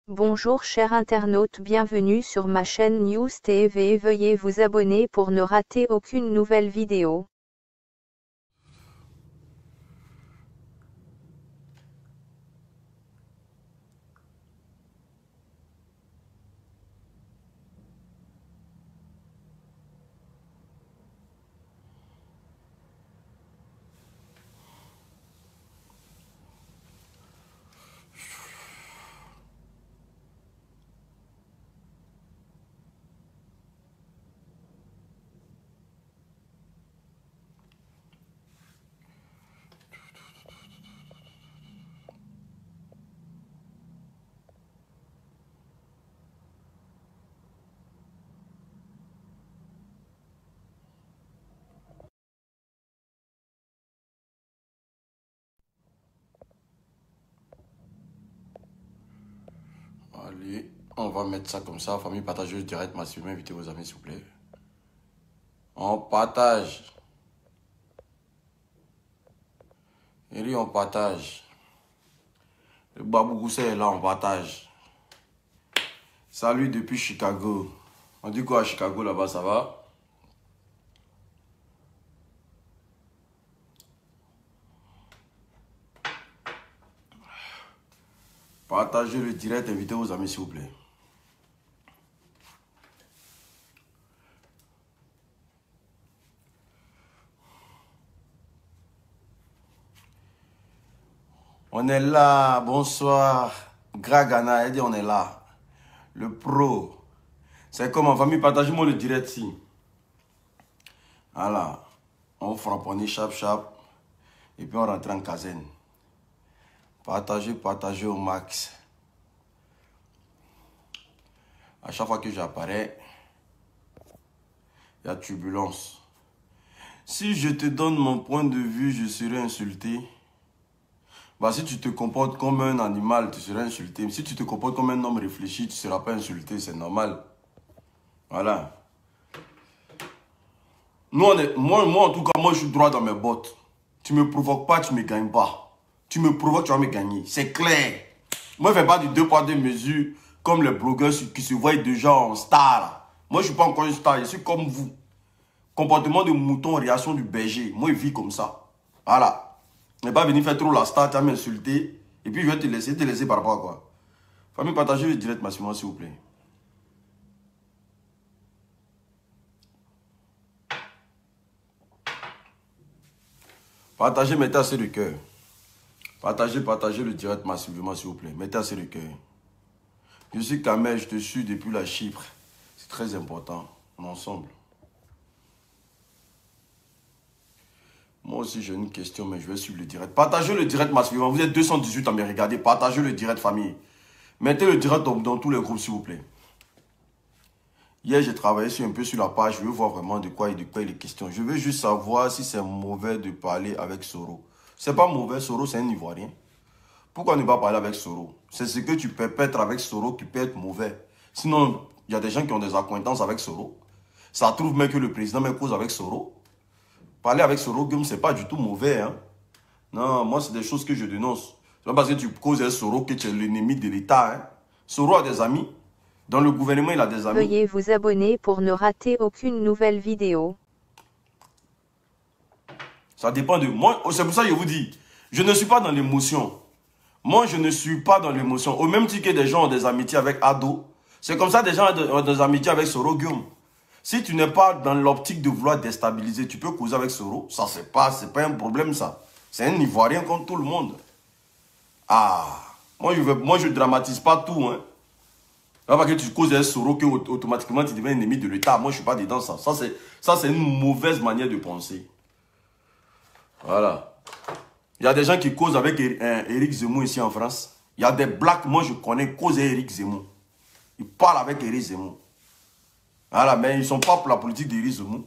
Bonjour chers internautes, bienvenue sur ma chaîne News TV. Veuillez vous abonner pour ne rater aucune nouvelle vidéo. Allez, on va mettre ça comme ça. Famille partageuse direct massivement. Invitez vos amis, s'il vous plaît. On partage. Et on partage. Le Babou Goussé est là, on partage. Salut depuis Chicago. On dit quoi à Chicago là-bas, ça va? Partagez le direct, invitez vos amis, s'il vous plaît. On est là, bonsoir. Gragana, elle dit on est là. Le pro. C'est comme en famille, partagez-moi le direct ici. Voilà. On frappe, on est chap. Et puis on rentre en caserne. Partagez au max. À chaque fois que j'apparais, il y a turbulence. Si je te donne mon point de vue, je serai insulté. Bah, si tu te comportes comme un animal, tu seras insulté. Si tu te comportes comme un homme réfléchi, tu ne seras pas insulté, c'est normal. Voilà. Nous, moi, en tout cas, moi, je suis droit dans mes bottes. Tu ne me provoques pas, tu ne me gagnes pas. Tu me provoques, tu vas me gagner. C'est clair. Moi, je ne fais pas du 2 poids 2 mesures comme les blogueurs qui se voient déjà en star. Moi, je ne suis pas encore une star, je suis comme vous. Comportement de mouton, réaction du berger. Moi, je vis comme ça. Voilà. Ne pas venir faire trop la star, tu vas m'insulter. Et puis, je vais te laisser par rapport à quoi. Famille, partagez le direct massivement, s'il vous plaît. Partagez, mettez assez de cœur. Partagez le direct massivement, s'il vous plaît. Mettez assez de cœur. Je suis Kamel, je te suis depuis la Chypre. C'est très important. On est ensemble. Moi aussi, j'ai une question, mais je vais suivre le direct. Partagez le direct massivement. Vous êtes 218 à me regarder. Partagez le direct, famille. Mettez le direct dans tous les groupes, s'il vous plaît. Hier, j'ai travaillé un peu sur la page. Je veux voir vraiment de quoi il est question. Je veux juste savoir si c'est mauvais de parler avec Soro. C'est pas mauvais, Soro, c'est un Ivoirien. Pourquoi ne pas parler avec Soro? C'est ce que tu perpètres avec Soro qui peut être mauvais. Sinon, il y a des gens qui ont des accointances avec Soro. Ça trouve même que le président me cause avec Soro. Parler avec Soro, ce n'est pas du tout mauvais. Hein? Non, moi, c'est des choses que je dénonce. C'est pas parce que tu causes avec Soro que tu es l'ennemi de l'État. Hein? Soro a des amis. Dans le gouvernement, il a des amis. Veuillez vous abonner pour ne rater aucune nouvelle vidéo. Ça dépend de moi. C'est pour ça que je vous dis, je ne suis pas dans l'émotion. Moi, je ne suis pas dans l'émotion. Au même titre que des gens ont des amitiés avec Ado, c'est comme ça que des gens ont des amitiés avec Soro Guillaume. Si tu n'es pas dans l'optique de vouloir déstabiliser, tu peux causer avec Soro. Ça, c'est pas un problème, ça. C'est un Ivoirien comme tout le monde. Ah, moi, je ne dramatise pas tout. Hein. Là, parce que tu causes avec Soro, que automatiquement, tu deviens ennemi de l'État. Moi, je ne suis pas dedans, ça. Ça, c'est une mauvaise manière de penser. Voilà. Il y a des gens qui causent avec Éric Zemmour ici en France. Il y a des blacks, moi, je connais, causent Éric Zemmour. Ils parlent avec Éric Zemmour. Voilà, mais ils ne sont pas pour la politique d'Éric Zemmour.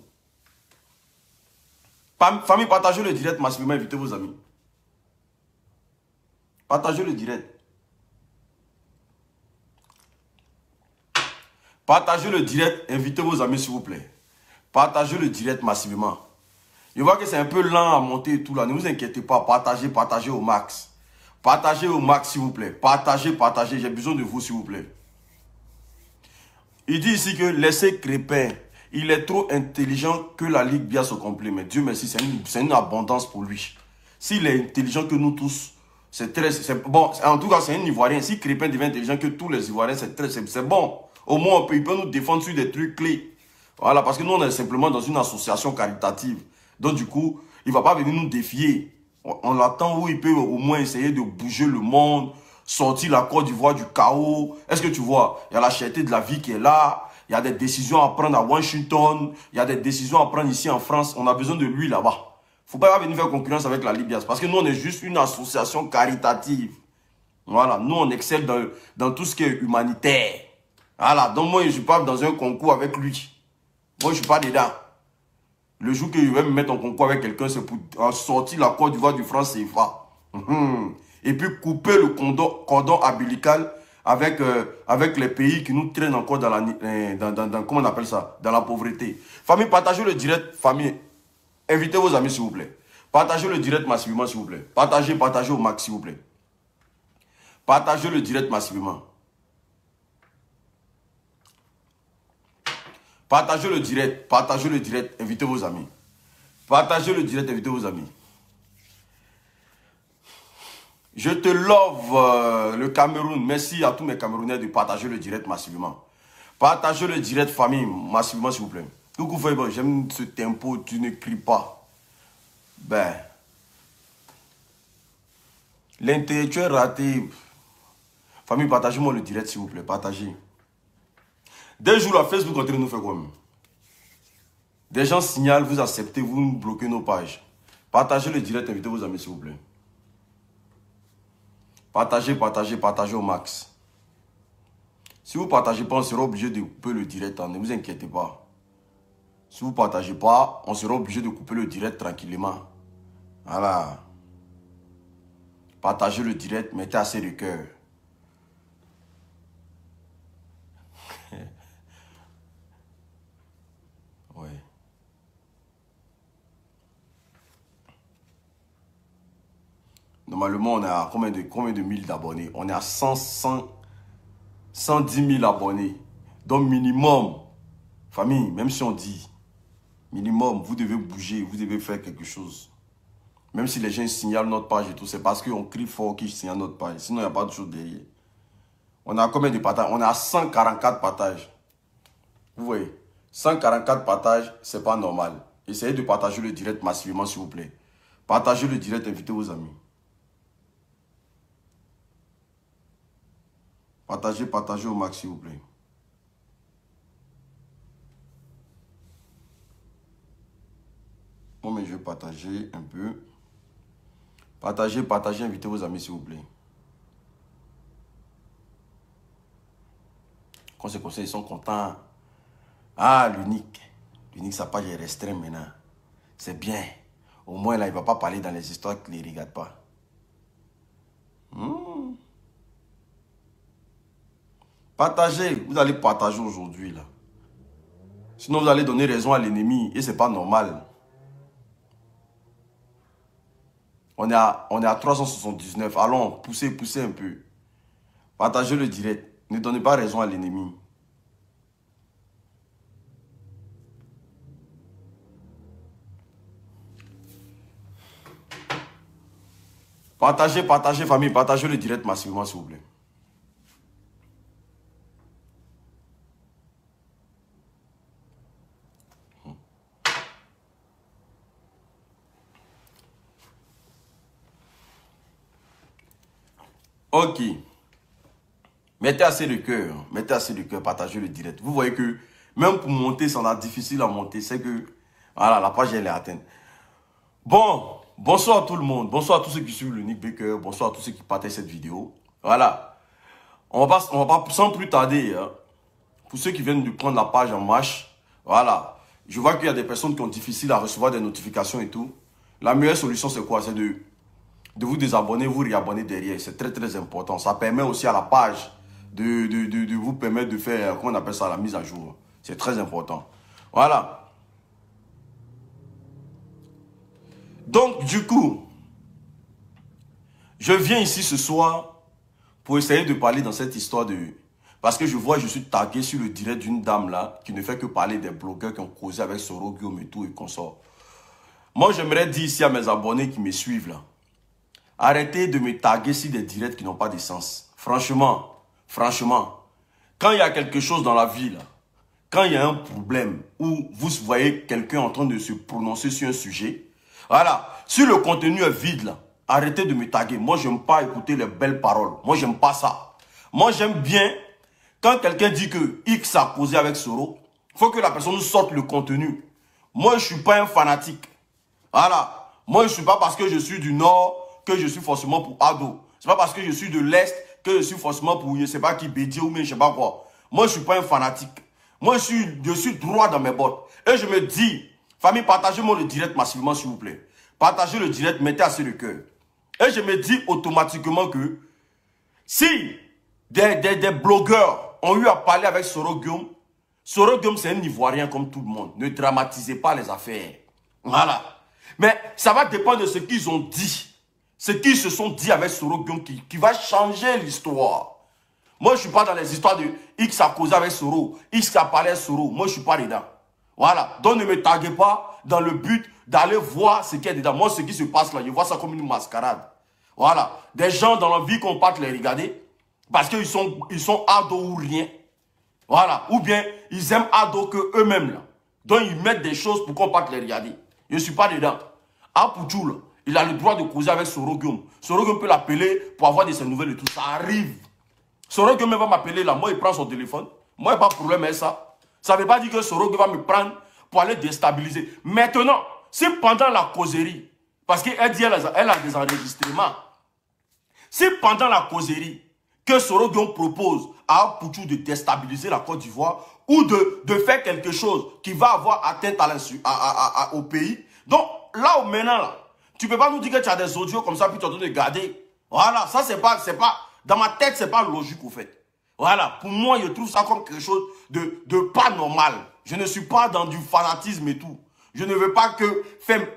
Famille, partagez le direct massivement, invitez vos amis. Partagez le direct. Partagez le direct, invitez vos amis, s'il vous plaît. Partagez le direct massivement. Je vois que c'est un peu lent à monter et tout là. Ne vous inquiétez pas, partagez au max. Partagez au max, s'il vous plaît. Partagez, partagez. J'ai besoin de vous, s'il vous plaît. Il dit ici que laissez Crépin. Il est trop intelligent que la Ligue Bias au complet. Mais Dieu merci, c'est une abondance pour lui. S'il est intelligent que nous tous, c'est très... Bon, en tout cas, c'est un Ivoirien. Si Crépin devient intelligent que tous les Ivoiriens, c'est bon. Au moins, il peut nous défendre sur des trucs clés. Voilà, parce que nous, on est simplement dans une association caritative. Donc, du coup, il ne va pas venir nous défier. On l'attend où il peut au moins essayer de bouger le monde, sortir la Côte d'Ivoire du chaos. Est-ce que tu vois? Il y a la cherté de la vie qui est là. Il y a des décisions à prendre à Washington. Il y a des décisions à prendre ici en France. On a besoin de lui là-bas. Il ne faut pas venir faire concurrence avec la Libye. Parce que nous, on est juste une association caritative. Voilà, nous, on excelle dans tout ce qui est humanitaire. Voilà, donc moi, je ne suis pas dans un concours avec lui. Moi, je ne suis pas dedans. Le jour que je vais me mettre en concours avec quelqu'un, c'est pour sortir la Côte d'Ivoire du franc CFA. Et puis couper le cordon ombilical avec les pays qui nous traînent encore comment on appelle ça, dans la pauvreté. Famille, partagez le direct. Famille, invitez vos amis, s'il vous plaît. Partagez le direct massivement, s'il vous plaît. Partagez au max, s'il vous plaît. Partagez le direct massivement. Partagez le direct, invitez vos amis. Partagez le direct, invitez vos amis. Je te love le Cameroun. Merci à tous mes Camerounais de partager le direct massivement. Partagez le direct famille massivement s'il vous plaît. Coucou Faibo, j'aime ce tempo, tu ne cries pas. Ben, l'intellectuel raté. Famille, partagez-moi le direct s'il vous plaît, partagez. Dès jours là, Facebook en train de nous faire quoi même? Des gens signalent, vous acceptez, vous nous bloquez nos pages. Partagez le direct, invitez vos amis s'il vous plaît. Partagez au max. Si vous ne partagez pas, on sera obligé de couper le direct, hein, ne vous inquiétez pas. Si vous ne partagez pas, on sera obligé de couper le direct tranquillement. Voilà. Partagez le direct, mettez assez de cœur. Ouais. Normalement, on est à combien de mille d'abonnés? On est à 110 000 abonnés. Donc, minimum, famille, même si on dit, minimum, vous devez bouger, vous devez faire quelque chose. Même si les gens signalent notre page et tout, c'est parce qu'on crie fort qu'ils signalent notre page. Sinon, il n'y a pas de chose derrière. On a combien de partages? On est à 144 partages. Vous voyez, 144 partages, c'est pas normal. Essayez de partager le direct massivement, s'il vous plaît. Partagez le direct, invitez vos amis. Partagez au max, s'il vous plaît. Bon, mais je vais partager un peu. Partagez, invitez vos amis, s'il vous plaît. Quand c'est comme ça, ils sont contents. Ah, l'unique. L'unique, sa page est restreinte maintenant. C'est bien. Au moins, là, il ne va pas parler dans les histoires qui ne les regardent pas. Partagez. Vous allez partager aujourd'hui, là. Sinon, vous allez donner raison à l'ennemi. Et ce n'est pas normal. On est à 379. Allons, poussez un peu. Partagez le direct. Ne donnez pas raison à l'ennemi. Partagez, famille. Partagez le direct massivement, s'il vous plaît. Ok. Mettez assez de cœur. Partagez le direct. Vous voyez que même pour monter, ça a difficile à monter. C'est que, voilà, la page, elle est atteinte. Bon, bonsoir à tout le monde. Bonsoir à tous ceux qui suivent le Nick Baker. Bonsoir à tous ceux qui partagent cette vidéo. Voilà. On va pas sans plus tarder. Hein, pour ceux qui viennent de prendre la page en marche, voilà. Je vois qu'il y a des personnes qui ont difficile à recevoir des notifications et tout. La meilleure solution, c'est quoi? C'est de vous désabonner, vous réabonner derrière. C'est très, très important. Ça permet aussi à la page de vous permettre de faire, comment on appelle ça, la mise à jour. C'est très important. Voilà. Donc, du coup, Je viens ici ce soir pour essayer de parler dans cette histoire de... Parce que je vois, je suis tagué sur le direct d'une dame là qui ne fait que parler des blogueurs qui ont causé avec Soro Guillaume et tout et consorts. Moi, j'aimerais dire ici à mes abonnés qui me suivent là, arrêtez de me taguer sur des directs qui n'ont pas de sens. Franchement, quand il y a quelque chose dans la vie là, quand il y a un problème où vous voyez quelqu'un en train de se prononcer sur un sujet, voilà, si le contenu est vide là, arrêtez de me taguer. Moi, j'aime pas écouter les belles paroles. Moi, j'aime pas ça. Moi, j'aime bien quand quelqu'un dit que X a causé avec Soro, il faut que la personne nous sorte le contenu. Moi, je ne suis pas un fanatique. Voilà. Moi, je ne suis pas parce que je suis du Nord que je suis forcément pour Ado. Ce n'est pas parce que je suis de l'Est que je suis forcément pour, je ne sais pas qui, Bédier ou mais je ne sais pas quoi. Moi, je ne suis pas un fanatique. Moi, je suis droit dans mes bottes. Et je me dis, famille, partagez-moi le direct massivement, s'il vous plaît. Partagez le direct, mettez assez le cœur. Et je me dis automatiquement que si des blogueurs ont eu à parler avec Soro Guillaume c'est un Ivoirien comme tout le monde. Ne dramatisez pas les affaires. Voilà. Mais ça va dépendre de ce qu'ils ont dit. Ce qu'ils se sont dit avec Soro Guillaume qui va changer l'histoire. Moi, je ne suis pas dans les histoires de X a causé avec Soro, X a parlé avec Soro. Moi, je ne suis pas dedans. Voilà. Donc, ne me taguez pas dans le but d'aller voir ce qu'il y a dedans. Moi, ce qui se passe là, je vois ça comme une mascarade. Voilà. Des gens dans la vie qu'on parte les regarder parce qu'ils sont ados ou rien. Voilà. Ou bien, ils aiment ados que eux-mêmes là. Donc, ils mettent des choses pour qu'on parte les regarder. Je ne suis pas dedans. Apouchou, là, il a le droit de causer avec Soro Guillaume. Soro Guillaume peut l'appeler pour avoir de ses nouvelles et tout. Ça arrive. Soro Guillaume va m'appeler là. Moi, il prend son téléphone. Moi, il n'y a pas de problème avec ça. Ça ne veut pas dire que Soro Guillaume va me prendre pour aller déstabiliser. Maintenant, si pendant la causerie, parce qu'elle dit elle a des enregistrements, si pendant la causerie, que Soro Guillaume propose à Apouchou de déstabiliser la Côte d'Ivoire ou de faire quelque chose qui va avoir atteinte au pays. Donc, là où maintenant, là, tu ne peux pas nous dire que tu as des audios comme ça, puis tu es en train de garder. Voilà, ça, c'est pas, dans ma tête, c'est pas logique, au fait. Voilà, pour moi, je trouve ça comme quelque chose de pas normal. Je ne suis pas dans du fanatisme et tout. Je ne veux pas que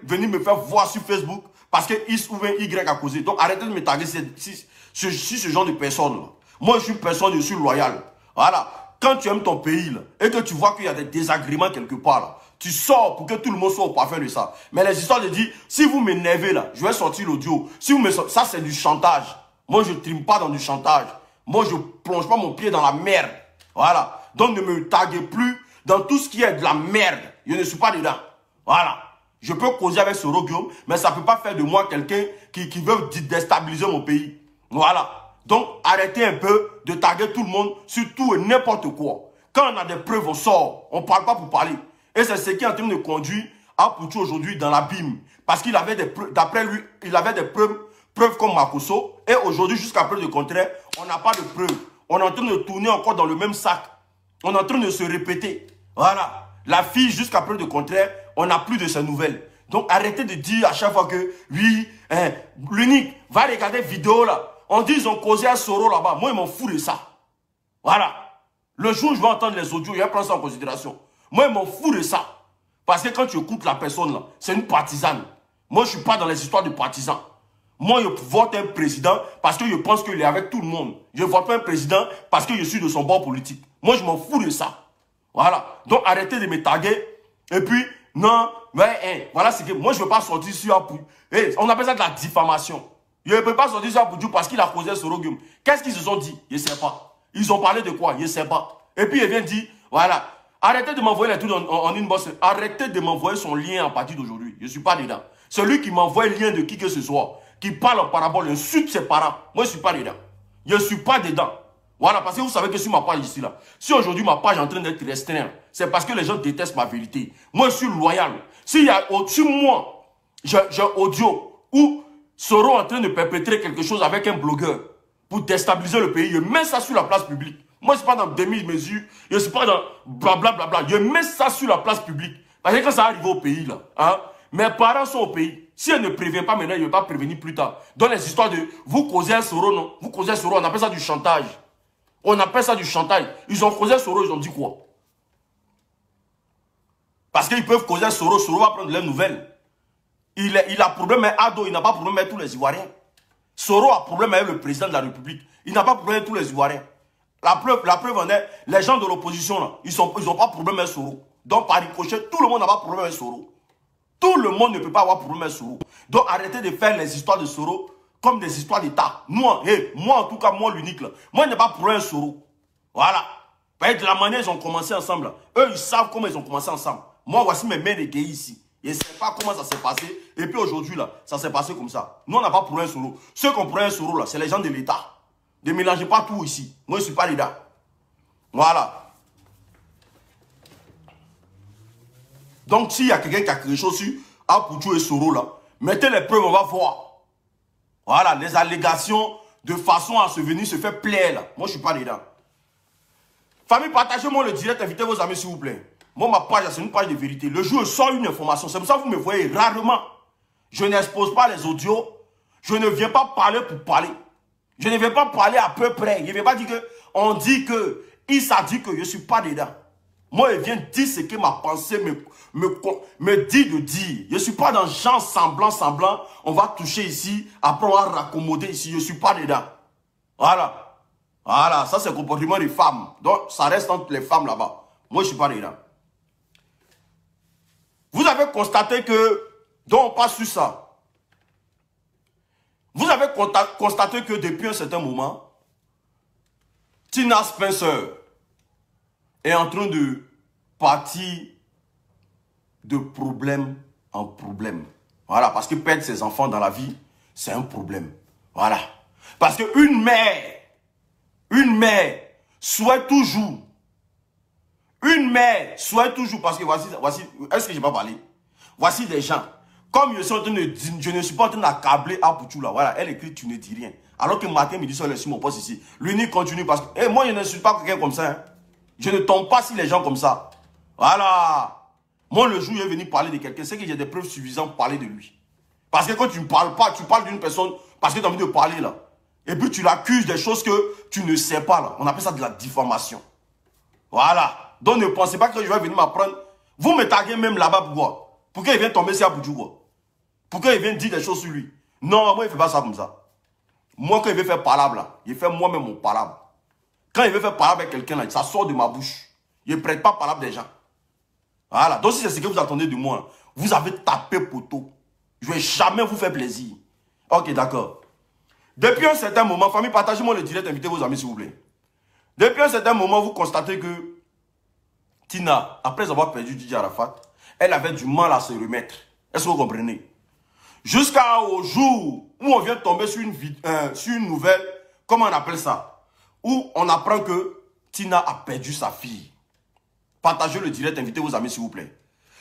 venir me faire voir sur Facebook parce que X ou Y a causé. Donc, arrêtez de me taguer sur ce genre de personnes. Là. Moi, je suis une personne, je suis loyal. Voilà. Quand tu aimes ton pays là, et que tu vois qu'il y a des désagréments quelque part, là, tu sors pour que tout le monde soit au parfum de ça. Mais les histoires de dire, si vous m'énervez là, je vais sortir l'audio. Si vous me ça, c'est du chantage. Moi, je ne trime pas dans du chantage. Moi, je ne plonge pas mon pied dans la merde. Voilà. Donc, ne me taguez plus dans tout ce qui est de la merde. Je ne suis pas dedans. Voilà. Je peux causer avec Soro Guillaume, mais ça ne peut pas faire de moi quelqu'un qui veut déstabiliser mon pays. Voilà. Donc, arrêtez un peu de taguer tout le monde sur tout et n'importe quoi. Quand on a des preuves, on sort. On ne parle pas pour parler. Et c'est ce qui est en train de conduire Apouchou aujourd'hui dans l'abîme. Parce qu'il avait des preuves, d'après lui, il avait des preuves comme Makosso. Et aujourd'hui, jusqu'à preuve de contraire, on n'a pas de preuves. On est en train de tourner encore dans le même sac. On est en train de se répéter. Voilà. La fille, jusqu'à preuve de contraire, on n'a plus de ses nouvelles. Donc, arrêtez de dire à chaque fois que, oui, l'unique, va regarder vidéo là. On dit ils ont causé un Soro là-bas. Moi, ils m'en fous de ça. Voilà. Le jour où je vais entendre les audios, je vais prendre ça en considération. Moi, ils m'en fous de ça. Parce que quand tu écoutes la personne là, c'est une partisane. Moi, je ne suis pas dans les histoires de partisans. Moi, je vote un président parce que je pense qu'il est avec tout le monde. Je ne vote pas un président parce que je suis de son bord politique. Moi, je m'en fous de ça. Voilà. Donc, arrêtez de me taguer. Et puis, non, mais voilà ce que... Moi, je ne veux pas sortir sur Apouchou. On appelle ça de la diffamation. Je ne peux pas sortir sur Apouchou parce qu'il a causé Soro Guillaume. Qu'est-ce qu'ils se sont dit? Je ne sais pas. Ils ont parlé de quoi? Je ne sais pas. Et puis, il vient dire, voilà, arrêtez de m'envoyer les trucs en inbox. Arrêtez de m'envoyer son lien à partir d'aujourd'hui. Je ne suis pas dedans. Celui qui m'envoie le lien de qui que ce soit, qui parle en parabole, insulte ses parents. Moi, je ne suis pas dedans. Je ne suis pas dedans. Voilà, parce que vous savez que sur ma page ici, là, si aujourd'hui ma page est en train d'être restreinte, c'est parce que les gens détestent ma vérité. Moi, je suis loyal. S'il y a au-dessus de moi, j'ai audio ou Soro en train de perpétrer quelque chose avec un blogueur pour déstabiliser le pays, je mets ça sur la place publique. Moi, je ne suis pas dans demi-mesure, je ne suis pas dans blablabla. Je mets ça sur la place publique. Parce que quand ça arrive au pays, là, hein, mes parents sont au pays. Si elle ne prévient pas maintenant, il ne va pas prévenir plus tard. Dans les histoires de vous causez un Soro, non? Vous causez un Soro, on appelle ça du chantage. On appelle ça du chantage. Ils ont causé un Soro, ils ont dit quoi? Parce qu'ils peuvent causer un Soro va prendre leurs nouvelles. Il a problème avec Ado, il n'a pas problème avec tous les Ivoiriens. Soro a problème avec le président de la République. Il n'a pas de problème avec tous les Ivoiriens. La preuve en est, les gens de l'opposition, là, ils n'ont pas de problème avec Soro. Donc, par ricochet, tout le monde n'a pas de problème avec Soro. Tout le monde ne peut pas avoir de problème avec Soro. Donc, arrêtez de faire les histoires de Soro comme des histoires d'État. Moi, en tout cas, moi, l'unique, là, moi, je n'ai pas de problème avec Soro. Voilà. De la manière ils ont commencé ensemble, là. Eux, ils savent comment ils ont commencé ensemble. Moi, voici mes mains d'égayer ici. Je ne sais pas comment ça s'est passé. Et puis aujourd'hui, là, ça s'est passé comme ça. Nous, on n'a pas de problème Soro. Ceux qui ont problème Soro, là, c'est les gens de l'État. Ne mélangez pas tout ici. Moi, je ne suis pas l'État. Voilà. Donc, s'il y a quelqu'un qui a quelque chose sur Apoutou et Soro, là, mettez les preuves, on va voir. Voilà, les allégations de façon à se venir se faire plaire, là. Moi, je ne suis pas l'État. Famille, partagez-moi le direct, invitez vos amis, s'il vous plaît. Moi, ma page, c'est une page de vérité. Le jour où je sors une information, c'est pour ça que vous me voyez rarement. Je n'expose pas les audios. Je ne viens pas parler pour parler. Je ne viens pas parler à peu près. Je ne viens pas dire que, on dit que, il s'est dit que je ne suis pas dedans. Moi, je viens dire ce que ma pensée me dit de dire. Je ne suis pas dans genre semblant. On va toucher ici, après on va raccommoder ici. Je ne suis pas dedans. Voilà. Voilà, ça c'est le comportement des femmes. Donc, ça reste entre les femmes là-bas. Moi, je ne suis pas dedans. Vous avez constaté que, donc on passe sur ça. Vous avez constaté que depuis un certain moment, Tina Spencer est en train de partir de problème en problème. Voilà, parce que perdre ses enfants dans la vie, c'est un problème. Voilà. Parce qu'une mère souhaite toujours, parce que voici, est-ce que je n'ai pas parlé? Voici des gens, comme je suis en train de dire, je ne suis pas en train d'accabler Apoutou là, voilà, elle écrit, tu ne dis rien. Alors que matin, midi, soir, elle est sur mon poste ici. L'unique continue parce que, moi je ne suis pas quelqu'un comme ça, hein. Je ne tombe pas sur les gens comme ça. Voilà. Moi, le jour où je vais venir parler de quelqu'un, c'est que j'ai des preuves suffisantes pour parler de lui. Parce que quand tu ne parles pas, tu parles d'une personne parce que tu as envie de parler là. Et puis tu l'accuses des choses que tu ne sais pas là. On appelle ça de la diffamation. Voilà. Donc ne pensez pas que je vais venir m'apprendre. Vous me taguez même là-bas pourquoi? Pourquoi il vient tomber sur Abidjou quoi? Pourquoi il vient dire des choses sur lui? Non, moi il ne fait pas ça comme ça. Moi quand il veut faire palabre là, il fait moi-même mon palabre. Quand il veut faire palabre avec quelqu'un là, ça sort de ma bouche. Il ne prête pas palabre des gens. Voilà. Donc si c'est ce que vous attendez de moi, vous avez tapé poteau. Je ne vais jamais vous faire plaisir. Ok, d'accord. Depuis un certain moment, famille, partagez-moi le direct, invitez vos amis s'il vous plaît. Depuis un certain moment, vous constatez que Tina, après avoir perdu Didier Arafat, elle avait du mal à se remettre. Est-ce que vous comprenez? Jusqu'au jour où on vient tomber sur une nouvelle, comment on appelle ça? Où on apprend que Tina a perdu sa fille. Partagez le direct, invitez vos amis s'il vous plaît.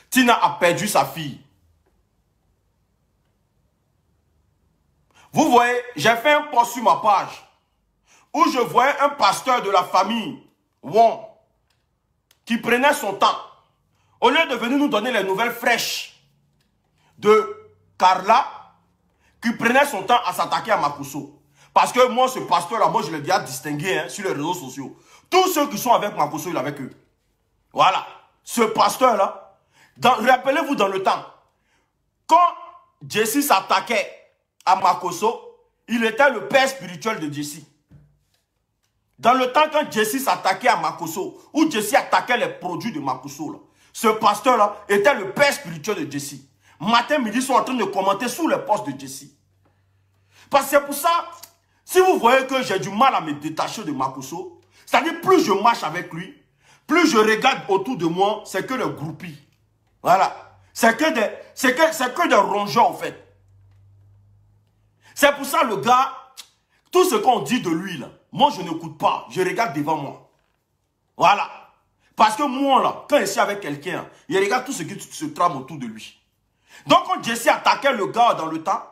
Tina a perdu sa fille. Vous voyez, j'ai fait un post sur ma page où je voyais un pasteur de la famille Wong qui prenait son temps. Au lieu de venir nous donner les nouvelles fraîches de Carla, qui prenait son temps à s'attaquer à Makosso. Parce que moi, ce pasteur-là, moi je l'ai déjà distingué hein, sur les réseaux sociaux. Tous ceux qui sont avec Makosso, il est avec eux. Voilà. Ce pasteur-là, rappelez-vous dans le temps, quand Jesse s'attaquait à Makosso, il était le père spirituel de Jesse. Dans le temps, quand Jesse s'attaquait à Makosso, ou Jesse attaquait les produits de Makosso, là, ce pasteur-là était le père spirituel de Jesse. Matin, midi, ils sont en train de commenter sous les posts de Jesse. Parce que c'est pour ça, si vous voyez que j'ai du mal à me détacher de Makosso, c'est-à-dire plus je marche avec lui, plus je regarde autour de moi, c'est que les groupies. Voilà. C'est que des rongeurs, en fait. C'est pour ça, le gars, tout ce qu'on dit de lui, là, moi, je n'écoute pas. Je regarde devant moi. Voilà. Parce que moi, là, quand je suis avec quelqu'un, il regarde tout ce qui se trame autour de lui. Donc, quand Jesse attaquait le gars dans le temps,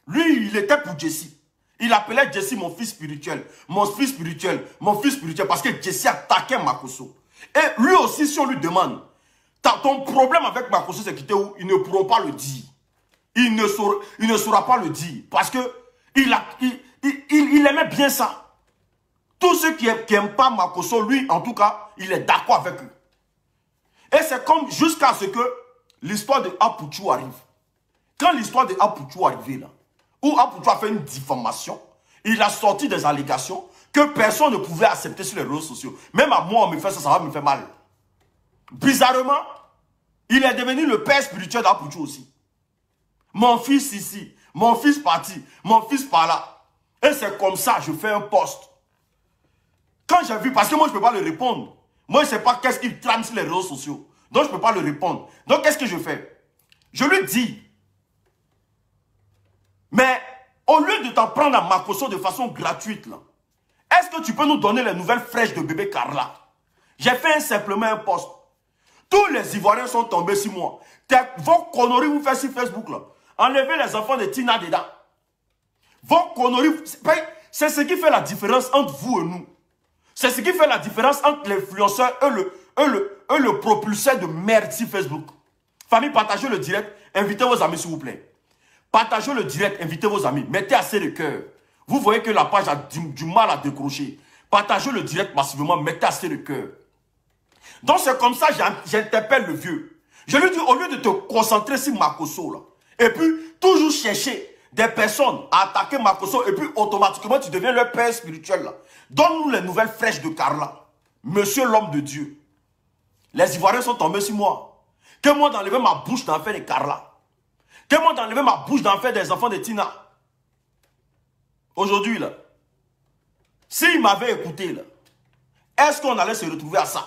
lui, il était pour Jesse. Il appelait Jesse mon fils spirituel. Mon fils spirituel. Mon fils spirituel. Parce que Jesse attaquait Makosso. Et lui aussi, si on lui demande, ton problème avec Makosso, c'est qu'il où ils ne pourront pas le dire. Il ne saura pas le dire. Parce que il aimait bien ça. Tous ceux qui n'aiment pas Makosso, lui, en tout cas, il est d'accord avec eux. Et c'est comme jusqu'à ce que l'histoire de Apoutou arrive. Quand l'histoire de Apoutou arrivait là, où Apoucho a fait une diffamation. Il a sorti des allégations que personne ne pouvait accepter sur les réseaux sociaux. Même à moi, on me fait ça, ça va me faire mal. Bizarrement, il est devenu le père spirituel d'Apoucho aussi. Mon fils ici, mon fils parti, mon fils par là. Et c'est comme ça, je fais un post. Quand j'ai vu, parce que moi je ne peux pas le répondre. Moi je ne sais pas qu'est-ce qu'il trame sur les réseaux sociaux. Donc je ne peux pas le répondre. Donc qu'est-ce que je fais? Je lui dis, mais au lieu de t'en prendre à Makosso de façon gratuite, est-ce que tu peux nous donner les nouvelles fraîches de bébé Carla? J'ai fait simplement un post. Tous les Ivoiriens sont tombés sur moi. Vos conneries vous faites sur Facebook là. Enlevez les enfants de Tina dedans. Vos conneries, c'est ce qui fait la différence entre vous et nous. C'est ce qui fait la différence entre l'influenceur et le propulseur de merde sur Facebook. Famille, partagez le direct, invitez vos amis s'il vous plaît. Partagez le direct, invitez vos amis, mettez assez de cœur. Vous voyez que la page a du mal à décrocher. Partagez le direct massivement, mettez assez de cœur. Donc c'est comme ça que j'interpelle le vieux. Je lui dis, au lieu de te concentrer sur Makosso, là, et puis toujours chercher des personnes à attaquer Makosso, et puis automatiquement tu deviens leur père spirituel, là. Donne-nous les nouvelles fraîches de Carla. Monsieur l'homme de Dieu. Les Ivoiriens sont tombés sur moi. Que moi d'enlever ma bouche d'enfer de Carla. Que moi d'enlever ma bouche d'enfer des enfants de Tina. Aujourd'hui, là, s'il m'avait écouté, là, est-ce qu'on allait se retrouver à ça?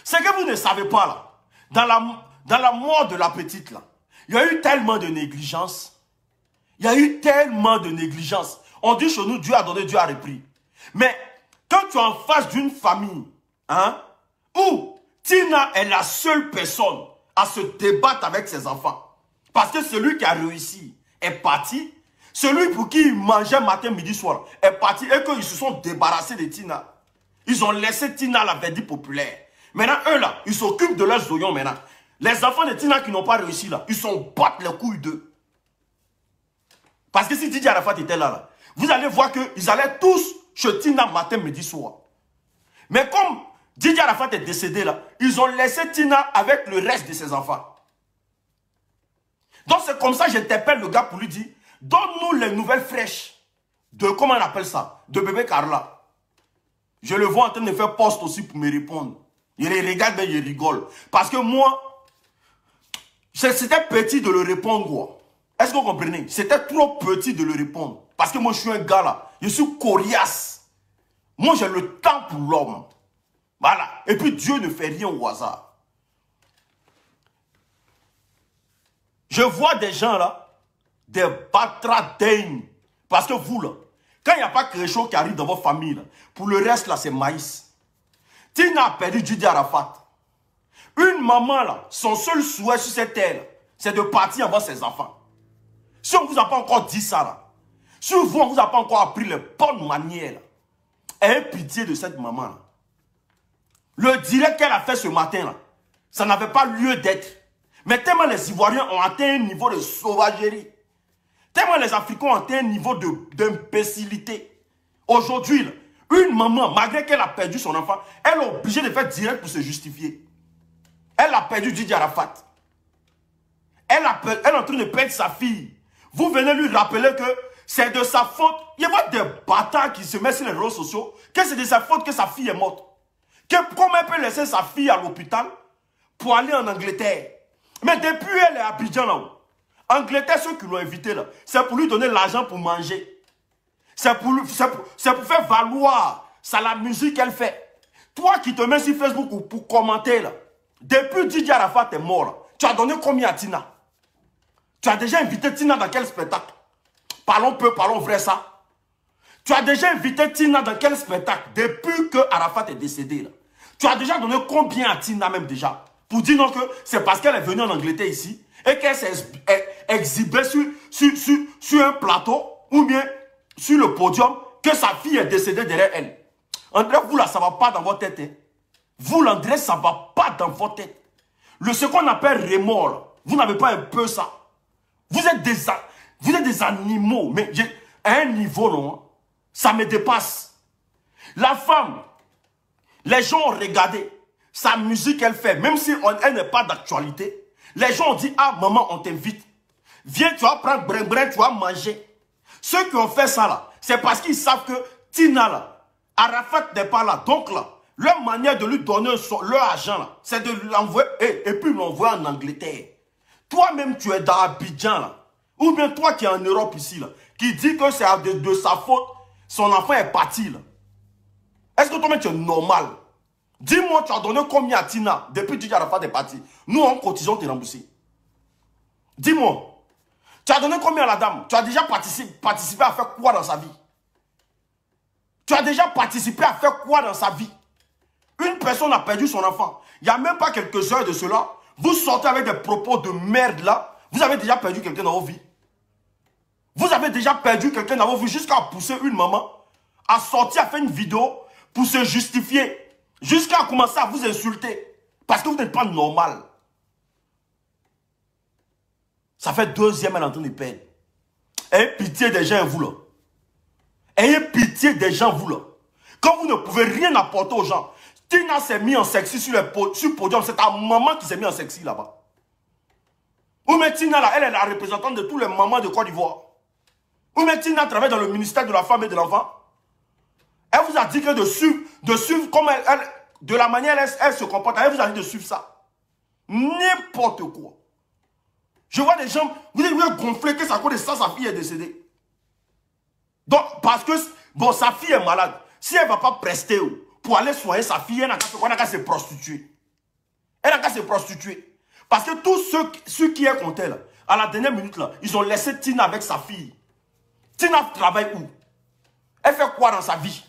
C'est que vous ne savez pas, là, dans la mort de la petite, là, il y a eu tellement de négligence. Il y a eu tellement de négligence. On dit chez nous, Dieu a donné, Dieu a repris. Mais quand tu es en face d'une famille, hein, où Tina est la seule personne à se débattre avec ses enfants, parce que celui qui a réussi est parti, celui pour qui il mangeait matin, midi, soir est parti et qu'ils se sont débarrassés de Tina. Ils ont laissé Tina la verdict populaire. Maintenant, eux là, ils s'occupent de leurs oignons maintenant. Les enfants de Tina qui n'ont pas réussi là, ils sont battent les couilles d'eux. Parce que si Didier Arafat était là, vous allez voir qu'ils allaient tous chez Tina matin, midi, soir. Mais comme Didier Arafat est décédé là, ils ont laissé Tina avec le reste de ses enfants. Donc c'est comme ça que j'interpelle le gars pour lui dire, donne-nous les nouvelles fraîches de, comment on appelle ça, de bébé Carla. Je le vois en train de faire post aussi pour me répondre. Il regarde mais il rigole. Parce que moi, c'était petit de le répondre quoi. Est-ce que vous comprenez? C'était trop petit de le répondre. Parce que moi je suis un gars là, je suis coriace. Moi j'ai le temps pour l'homme. Voilà. Et puis Dieu ne fait rien au hasard. Je vois des gens là, des batras dingues. Parce que vous là, quand il n'y a pas quelque chose qui arrive dans votre famille, là, pour le reste là, c'est maïs. Tina a perdu Didier Arafat. Une maman là, son seul souhait sur cette terre, c'est de partir avant ses enfants. Si on ne vous a pas encore dit ça là, si vous, on ne vous a pas encore appris les bonnes manières, là, ayez pitié de cette maman là. Le direct qu'elle a fait ce matin là, ça n'avait pas lieu d'être. Mais tellement les Ivoiriens ont atteint un niveau de sauvagerie, tellement les Africains ont atteint un niveau d'imbécilité. Aujourd'hui, une maman, malgré qu'elle a perdu son enfant, elle est obligée de faire direct pour se justifier. Elle a perdu Didier Arafat. Elle est en train de perdre sa fille. Vous venez lui rappeler que c'est de sa faute. Il y a des bâtards qui se mettent sur les réseaux sociaux, que c'est de sa faute que sa fille est morte. Comment elle peut laisser sa fille à l'hôpital pour aller en Angleterre? Mais depuis elle est à Abidjan là-haut. Angleterre, ceux qui l'ont invité là, c'est pour lui donner l'argent pour manger. C'est pour faire valoir ça, la musique qu'elle fait. Toi qui te mets sur Facebook pour commenter là, depuis Didier Arafat est mort là, tu as donné combien à Tina? Tu as déjà invité Tina dans quel spectacle? Parlons peu, parlons vrai ça. Tu as déjà invité Tina dans quel spectacle depuis que Arafat est décédé là? Tu as déjà donné combien à Tina même déjà? Pour dire non que c'est parce qu'elle est venue en Angleterre ici et qu'elle s'est exhibée sur un plateau ou bien sur le podium que sa fille est décédée derrière elle. André, vous là, ça ne va pas dans votre tête. Hein? Vous, l'André, ça ne va pas dans votre tête. Ce qu'on appelle remords, là, vous n'avez pas un peu ça. Vous êtes des animaux, mais à un niveau, non, ça me dépasse. La femme, les gens ont regardé sa musique qu'elle fait, même si elle n'est pas d'actualité. Les gens ont dit, ah maman, on t'invite. Viens, tu vas prendre brin, tu vas manger. Ceux qui ont fait ça là, c'est parce qu'ils savent que Tina là, Arafat n'est pas là. Donc là, leur manière de lui donner leur argent là, c'est de l'envoyer et puis l'envoyer en Angleterre. Toi-même, tu es dans Abidjan là. Ou bien toi qui es en Europe ici là, qui dit que c'est de sa faute, son enfant est parti là. Est-ce que toi-même tu es normal? Dis-moi, tu as donné combien à Tina depuis que Arafat est parti? Nous, en cotisant, t'es remboursé. Dis-moi. Tu as donné combien à la dame? Tu as déjà participé à faire quoi dans sa vie? Tu as déjà participé à faire quoi dans sa vie? Une personne a perdu son enfant. Il n'y a même pas quelques heures de cela. Vous sortez avec des propos de merde là. Vous avez déjà perdu quelqu'un dans vos vies. Vous avez déjà perdu quelqu'un dans vos vies jusqu'à pousser une maman à sortir, à faire une vidéo pour se justifier. Jusqu'à commencer à vous insulter. Parce que vous n'êtes pas normal. Ça fait 2e, elle est en train de perdre. Ayez pitié des gens, vous là. Ayez pitié des gens, vous là. Quand vous ne pouvez rien apporter aux gens. Tina s'est mis en sexy sur le podium. C'est ta maman qui s'est mis en sexy là-bas. Ou mais Tina là, elle est la représentante de tous les mamans de Côte d'Ivoire. Ou mais Tina travaille dans le ministère de la femme et de l'enfant. Elle vous a dit que de suivre comme de la manière elle se comporte. Elle vous a dit de suivre ça. N'importe quoi. Je vois des gens, vous êtes gonflés que ça cause de ça, sa fille est décédée. Donc, parce que, bon, sa fille est malade. Si elle ne va pas prester pour aller soigner sa fille, elle n'a qu'à se prostituer. Elle n'a qu'à se prostituer. Parce que tous ceux qui est contre elle, à la dernière minute, là, ils ont laissé Tina avec sa fille. Tina travaille où? Elle fait quoi dans sa vie?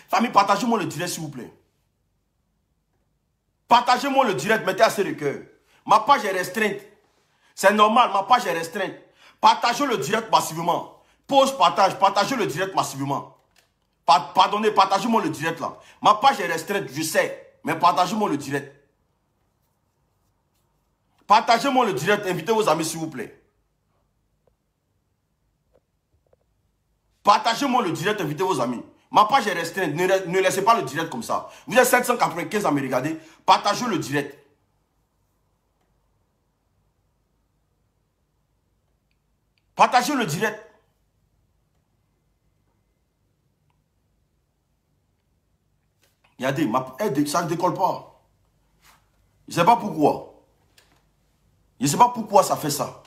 Famille, partagez-moi le direct, s'il vous plaît. Partagez-moi le direct, mettez assez de cœur. Ma page est restreinte. C'est normal, ma page est restreinte. Partagez le direct massivement. Pause, partage, partagez le direct massivement. Pardonnez, partagez-moi le direct là. Ma page est restreinte, je sais. Mais partagez-moi le direct. Partagez-moi le direct, invitez vos amis s'il vous plaît. Partagez-moi le direct, invitez vos amis. Ma page est restreinte, ne laissez pas le direct comme ça. Vous êtes 795 à me regarder. Partagez le direct. Partagez le direct. Regardez, ça ne décolle pas. Je ne sais pas pourquoi. Je ne sais pas pourquoi ça fait ça.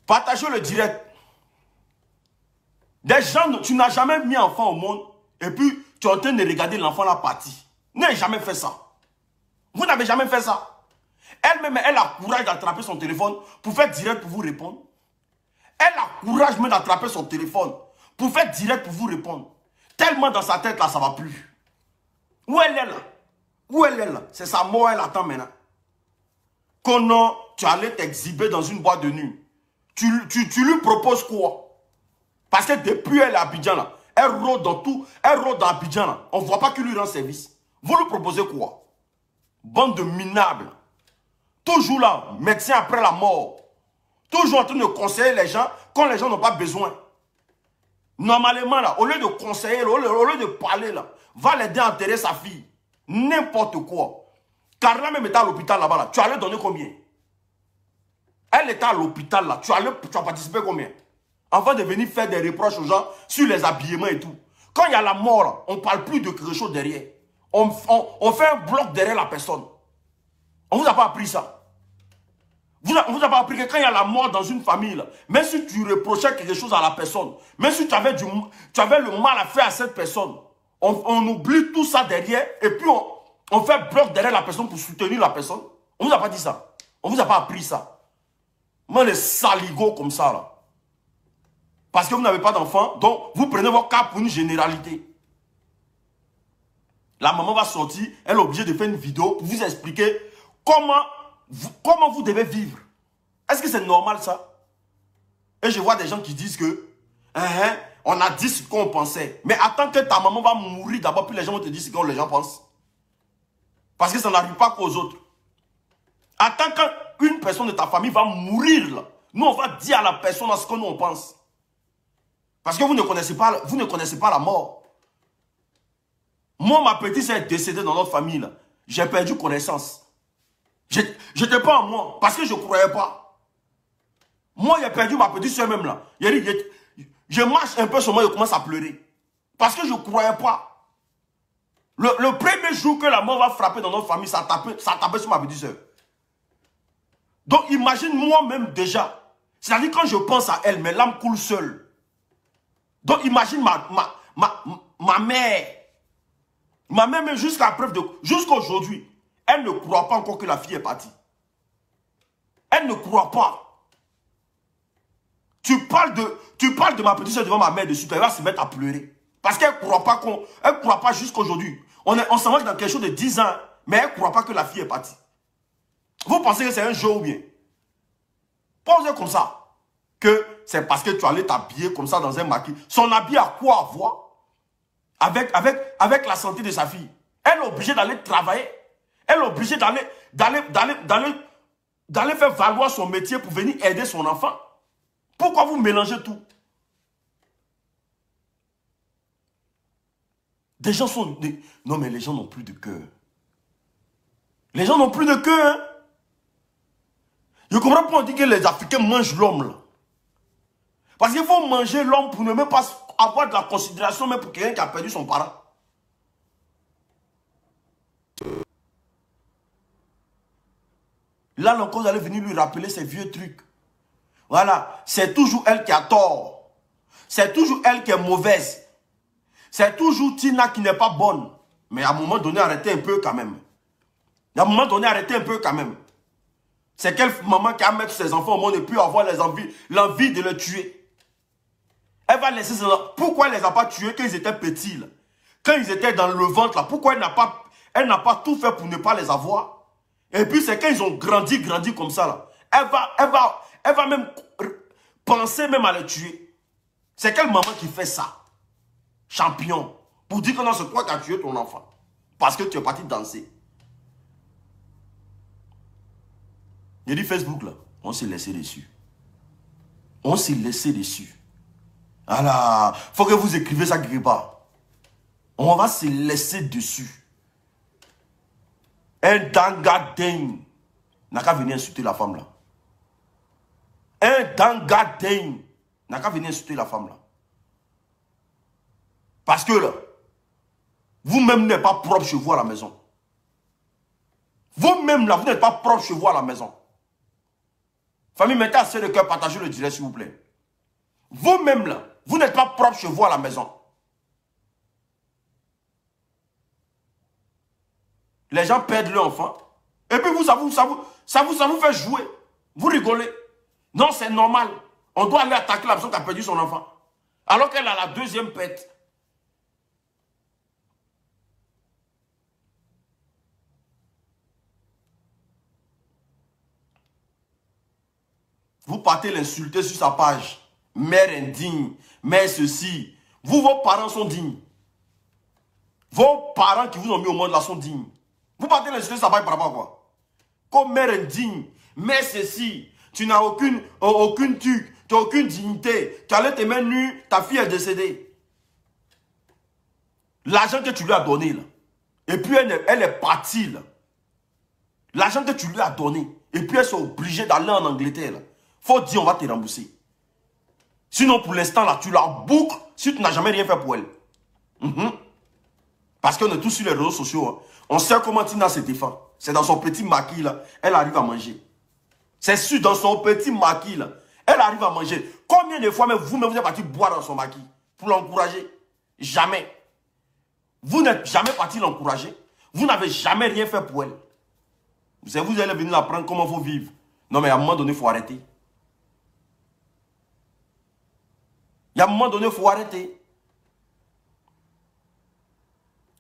Partagez le direct. Des gens, tu n'as jamais mis enfant au monde et puis tu es en train de regarder l'enfant là parti. Vous n'avez jamais fait ça. Vous n'avez jamais fait ça. Elle-même, elle a le courage d'attraper son téléphone pour faire direct pour vous répondre. Elle a le courage même d'attraper son téléphone pour faire direct pour vous répondre. Tellement dans sa tête là, ça ne va plus. Où elle est là? Où elle est là? C'est sa mort, elle attend maintenant. Quand tu allais t'exhiber dans une boîte de nuit, tu lui proposes quoi? Parce que depuis elle est à Abidjan là, elle rôde dans tout, elle rôde dans Abidjan là. On ne voit pas qu'il lui rend service. Vous lui proposez quoi? Bande de minables. Toujours là, médecin après la mort. Toujours en train de conseiller les gens quand les gens n'ont pas besoin. Normalement là, au lieu de conseiller, au lieu de parler là, va l'aider à enterrer sa fille. N'importe quoi. Carla même était à l'hôpital là-bas là. Tu allais donner combien? Elle était à l'hôpital là. Tu as participé combien? Avant de venir faire des reproches aux gens sur les habillements et tout. Quand il y a la mort là, on ne parle plus de quelque chose derrière. On fait un bloc derrière la personne. On ne vous a pas appris ça. On ne vous a pas appris que quand il y a la mort dans une famille, là, même si tu reprochais quelque chose à la personne, même si tu avais le mal à faire à cette personne, on oublie tout ça derrière et puis on fait bloc derrière la personne pour soutenir la personne. On ne vous a pas dit ça. On ne vous a pas appris ça. Moi, les saligots comme ça, là. Parce que vous n'avez pas d'enfant, donc vous prenez vos cas pour une généralité. La maman va sortir, elle est obligée de faire une vidéo pour vous expliquer comment vous devez vivre. Est-ce que c'est normal ça? Et je vois des gens qui disent que on a dit ce qu'on pensait. Mais attends que ta maman va mourir d'abord, puis les gens vont te dire ce que les gens pensent. Parce que ça n'arrive pas qu'aux autres. Attends qu'une personne de ta famille va mourir là. Nous, on va dire à la personne ce que nous on pense. Parce que vous ne connaissez pas la mort. Moi, ma petite est décédée dans notre famille là. J'ai perdu connaissance. Je n'étais pas en moi, parce que je ne croyais pas. Moi, j'ai perdu ma petite soeur même là. Je marche un peu sur moi, je commence à pleurer. Parce que je ne croyais pas. Le premier jour que la mort va frapper dans notre famille, ça tapait sur ma petite soeur. Donc imagine moi-même déjà. C'est-à-dire quand je pense à elle, mes larmes coulent seules. Donc imagine ma mère. Ma mère, même jusqu'à preuve de... Jusqu'à aujourd'hui, elle ne croit pas encore que la fille est partie. Elle ne croit pas. Tu parles de ma petite soeur devant ma mère dessus, elle va se mettre à pleurer. Parce qu'elle ne croit pas jusqu'à aujourd'hui. On s'en va dans quelque chose de 10 ans, mais elle ne croit pas que la fille est partie. Vous pensez que c'est un jeu ou bien? Posez comme ça. Que c'est parce que tu allais t'habiller comme ça dans un maquis. Son habit a quoi à voir avec la santé de sa fille? Elle est obligée d'aller travailler. Elle est obligée d'aller faire valoir son métier pour venir aider son enfant. Pourquoi vous mélangez tout? Des gens sont... Non, mais les gens n'ont plus de cœur. Les gens n'ont plus de cœur. Hein? Je comprends pas on dit que les Africains mangent l'homme là. Parce qu'il faut manger l'homme pour ne même pas avoir de la considération même pour quelqu'un qui a perdu son parent. Là encore, vous allez venir lui rappeler ces vieux trucs. Voilà, c'est toujours elle qui a tort. C'est toujours elle qui est mauvaise. C'est toujours Tina qui n'est pas bonne. Mais à un moment donné, arrêtez un peu quand même. À un moment donné, arrêtez un peu quand même. C'est quelle maman qui a mettre ses enfants au monde et puis avoir l'envie de les tuer. Elle va laisser ses enfants. Pourquoi elle ne les a pas tués quand ils étaient petits là? Quand ils étaient dans le ventre là, pourquoi elle n'a pas tout fait pour ne pas les avoir? Et puis c'est quand ils ont grandi comme ça là. Elle va même penser même à les tuer. C'est quelle maman qui fait ça? Champion. Pour dire que non, c'est toi qui as tué ton enfant. Parce que tu es parti danser. J'ai dit Facebook là, on s'est laissé dessus. On s'est laissé dessus. Voilà, faut que vous écrivez ça quelque part. On va se laisser dessus. Un dangadin n'a qu'à venir insulter la femme là. Un dangadin n'a qu'à venir insulter la femme là. Parce que là, vous-même n'êtes pas propre chez vous à la maison. Vous-même là, vous n'êtes pas propre chez vous à la maison. Famille, mettez assez de cœur, partagez le direct s'il vous plaît. Vous-même là, vous n'êtes pas propre chez vous à la maison. Les gens perdent leur enfant. Et puis ça vous fait jouer. Vous rigolez. Non, c'est normal. On doit aller attaquer la personne qui a perdu son enfant. Alors qu'elle a la deuxième pète. Vous partez l'insulter sur sa page. Mère indigne, mère ceci. Vous, vos parents sont dignes. Vos parents qui vous ont mis au monde là sont dignes. Vous partez l'insulter sur sa page par rapport à quoi? Comme mère indigne, mère ceci. Tu n'as aucune tu n'as aucune dignité. Tu allais te mettre nu, ta fille est décédée. L'argent que tu lui as donné là. Et puis elle est partie là. L'argent que tu lui as donné. Et puis elle s'est obligée d'aller en Angleterre là. Faut dire on va te rembourser. Sinon pour l'instant là, tu la boucles si tu n'as jamais rien fait pour elle. Parce qu'on est tous sur les réseaux sociaux. Hein. On sait comment Tina se défend. C'est dans son petit maquis là, elle arrive à manger. C'est sûr, dans son petit maquis là, elle arrive à manger. Combien de fois même vous-même vous êtes parti boire dans son maquis pour l'encourager? Jamais. Vous n'êtes jamais parti l'encourager. Vous n'avez jamais rien fait pour elle. Vous allez venir apprendre comment il faut vivre. Non mais à un moment donné, il faut arrêter. Il y a un moment donné, il faut arrêter.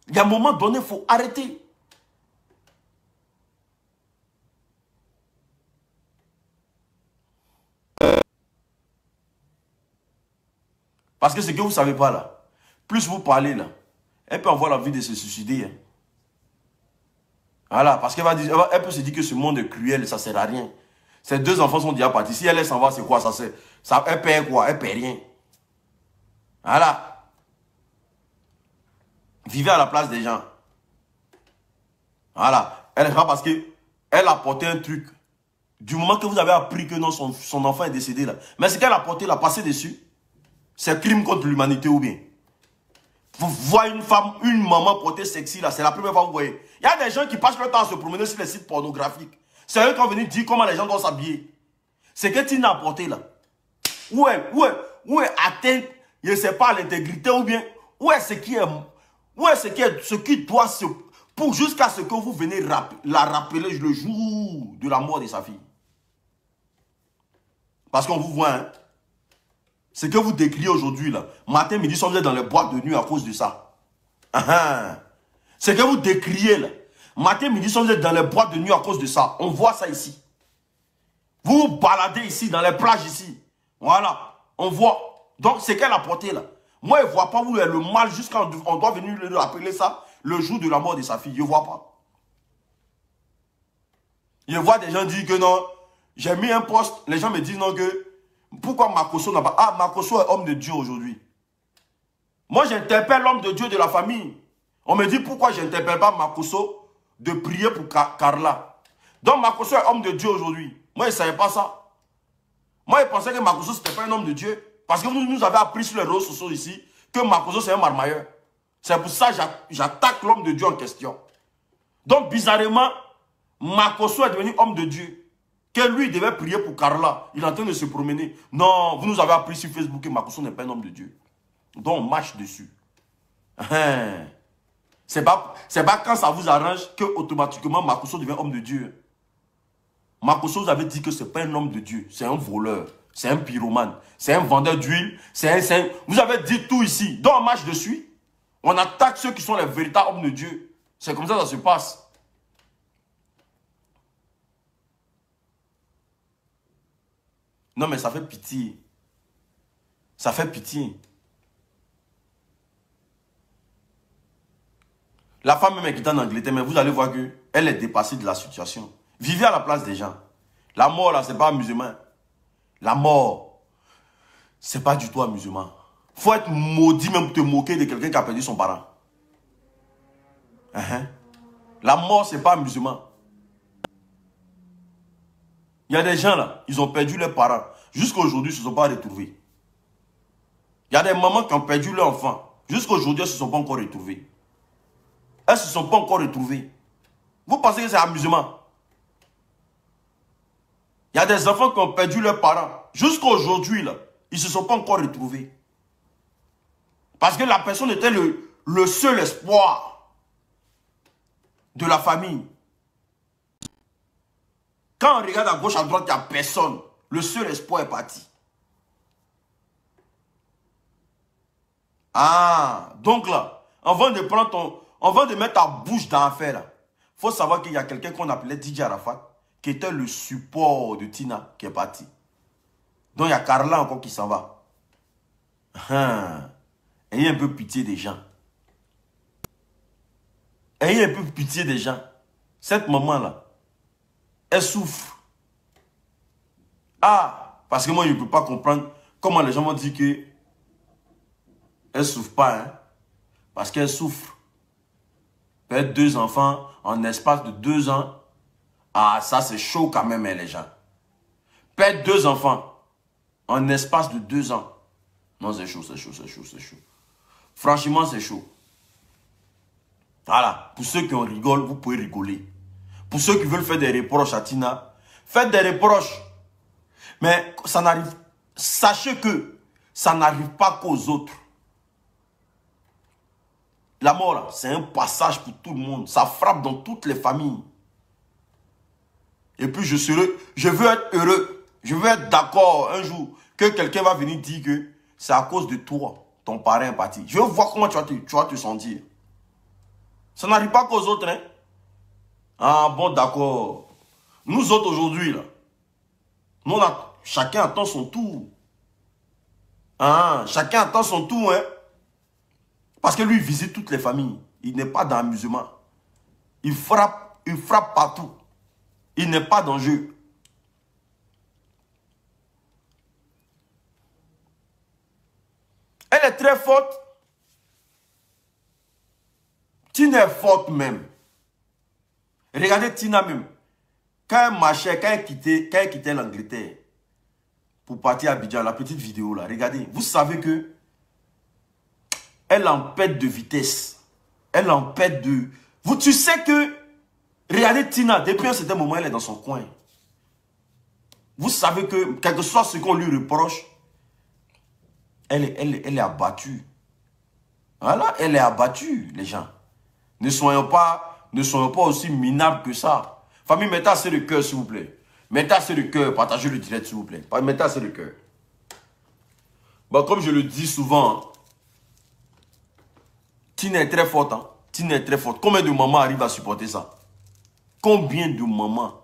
Il y a un moment donné, il faut arrêter. Parce que ce que vous ne savez pas là, plus vous parlez là, elle peut avoir l'envie de se suicider. Hein. Voilà, parce qu'elle elle peut se dire que ce monde est cruel, ça ne sert à rien. Ses deux enfants sont déjà partis. Si elle s'en va, c'est quoi ça, elle perd quoi? Elle perd rien. Voilà. Vivez à la place des gens. Voilà. Elle n'est pas parce qu'elle elle a porté un truc. Du moment que vous avez appris que non, son enfant est décédé là. Mais ce qu'elle a porté là, passé dessus, c'est crime contre l'humanité ou bien. Vous voyez une femme, une maman portée sexy là, c'est la première fois que vous voyez. Il y a des gens qui passent leur temps à se promener sur les sites pornographiques. C'est eux qui ont venu dire comment les gens doivent s'habiller. C'est que Tina a porté là. Où est atteinte, je ne sais pas, l'intégrité ou bien, où est ce qui doit se... Pour jusqu'à ce que vous venez la rappeler le jour de la mort de sa fille. Parce qu'on vous voit, hein. Ce que vous décriez aujourd'hui, là, matin, midi, soir, vous êtes dans les boîtes de nuit à cause de ça. Ce que vous décriez, là, matin, midi, soir, vous êtes dans les boîtes de nuit à cause de ça. On voit ça ici. Vous vous baladez ici, dans les plages ici. Voilà, on voit. Donc, c'est qu'elle a porté, là. Moi, je ne vois pas où est le mal jusqu'à on doit venir le rappeler ça le jour de la mort de sa fille. Je ne vois pas. Je vois des gens dire que non, j'ai mis un poste, les gens me disent non que, pourquoi Makosso n'a pas... Ah, Makosso est homme de Dieu aujourd'hui. Moi, j'interpelle l'homme de Dieu de la famille. On me dit pourquoi je n'interpelle pas Makosso de prier pour Carla. Donc, Makosso est homme de Dieu aujourd'hui. Moi, je ne savais pas ça. Moi, je pensais que Makosso, ce n'était pas un homme de Dieu. Parce que vous nous avez appris sur les réseaux sociaux ici que Makosso, c'est un marmailleur. C'est pour ça que j'attaque l'homme de Dieu en question. Donc, bizarrement, Makosso est devenu homme de Dieu. Que lui, il devait prier pour Carla. Il est en train de se promener. Non, vous nous avez appris sur Facebook que Makosso n'est pas un homme de Dieu. Donc, on marche dessus. C'est pas quand ça vous arrange que automatiquement Makosso devient homme de Dieu. Makosso, vous avez dit que ce n'est pas un homme de Dieu. C'est un voleur. C'est un pyromane. C'est un vendeur d'huile. Vous avez dit tout ici. Donc, on marche dessus. On attaque ceux qui sont les véritables hommes de Dieu. C'est comme ça que ça se passe. Non, mais ça fait pitié. Ça fait pitié. La femme même est quittée en Angleterre, mais vous allez voir qu'elle est dépassée de la situation. Vivez à la place des gens. La mort, là, c'est pas amusement. La mort, c'est pas du tout amusement. Faut être maudit même pour te moquer de quelqu'un qui a perdu son parent. La mort, c'est pas amusement. Il y a des gens là, ils ont perdu leurs parents. Jusqu'à aujourd'hui, ils ne se sont pas retrouvés. Il y a des mamans qui ont perdu leur enfant. Jusqu'à aujourd'hui, elles ne se sont pas encore retrouvées. Elles ne se sont pas encore retrouvées. Vous pensez que c'est amusement? Il y a des enfants qui ont perdu leurs parents. Jusqu'à aujourd'hui, là, ils ne se sont pas encore retrouvés. Parce que la personne était le seul espoir de la famille. Quand on regarde à gauche, à droite, il n'y a personne. Le seul espoir est parti. Ah, donc là, avant de mettre ta bouche dans l'affaire, il faut savoir qu'il y a quelqu'un qu'on appelait DJ Arafat, qui était le support de Tina, qui est parti. Donc il y a Carla encore qui s'en va. Ayez un peu pitié des gens. Ayez un peu pitié des gens. Cette maman-là, elle souffre. Ah, parce que moi, je ne peux pas comprendre comment les gens m'ont dit que elle ne souffre pas. Hein? Parce qu'elle souffre. Perdre 2 enfants en espace de 2 ans. Ah, ça c'est chaud quand même, hein, les gens. Perdre 2 enfants en espace de 2 ans. Non, c'est chaud, c'est chaud, c'est chaud, c'est chaud. Franchement, c'est chaud. Voilà. Pour ceux qui en rigolent, vous pouvez rigoler. Pour ceux qui veulent faire des reproches à Tina, faites des reproches. Mais ça n'arrive. Sachez que ça n'arrive pas qu'aux autres. La mort, là, c'est un passage pour tout le monde. Ça frappe dans toutes les familles. Et puis je veux être heureux. Je veux être d'accord un jour que quelqu'un va venir dire que c'est à cause de toi, ton parent est parti. Je veux voir comment tu vas te sentir. Ça n'arrive pas qu'aux autres, hein. Ah bon, d'accord. Nous autres aujourd'hui, là, nous, chacun attend son tour. Ah, chacun attend son tour, hein. Parce que lui, il visite toutes les familles. Il n'est pas dans l'amusement. Il frappe partout. Il n'est pas dans le jeu. Elle est très forte. Tina est forte même. Regardez Tina même. quand elle marchait, quand elle quittait l'Angleterre pour partir à Abidjan, la petite vidéo là, regardez, vous savez que elle en pète de vitesse. Elle en pète de... Tu sais que, regardez Tina, depuis un certain moment, elle est dans son coin. Vous savez que, quel que soit ce qu'on lui reproche, elle est abattue. Voilà, elle est abattue, les gens. Ne soyons pas aussi minables que ça. Famille, mettez assez de cœur, s'il vous plaît. Mettez assez de cœur, partagez le direct, s'il vous plaît. Mettez assez de cœur. Bon, comme je le dis souvent, Tina est très forte. Hein? Tina est très forte. Combien de mamans arrivent à supporter ça? Combien de mamans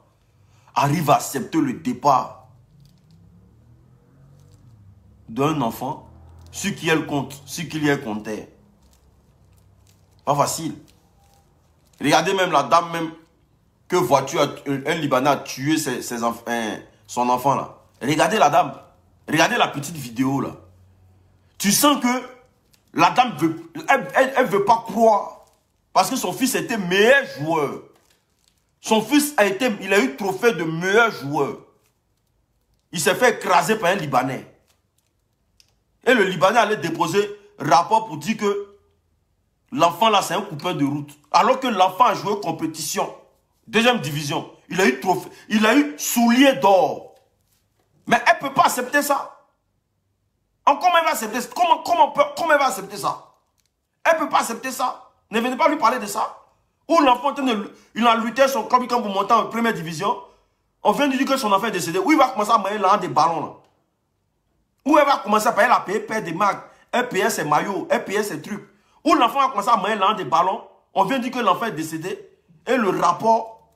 arrivent à accepter le départ d'un enfant sur qui elle compte, sur qui elle comptait? Pas facile. Regardez même la dame même que voiture, un Libanais a tué son enfant là. Regardez la dame. Regardez la petite vidéo là. Tu sens que la dame elle veut pas croire. Parce que son fils était meilleur joueur. Son fils il a eu trophée de meilleur joueur. Il s'est fait écraser par un Libanais. Et le Libanais allait déposer rapport pour dire que l'enfant là c'est un coupeur de route. Alors que l'enfant a joué compétition. Deuxième division. Il a eu trophée. Il a eu soulier d'or. Mais elle ne peut pas accepter ça. Comment elle va accepter ça? Comment elle va accepter ça? Elle ne peut pas accepter ça. Ne venez pas lui parler de ça. Ou l'enfant, il a lutté son club pour monter en première division. On vient de dire que son enfant est décédé. Où il va commencer à manger des ballons là. Où elle va commencer à payer la paire des marques. Elle payait ses maillots. Elle payait ses trucs. Où l'enfant va commencer à manger des ballons. On vient de dire que l'enfant est décédé. Et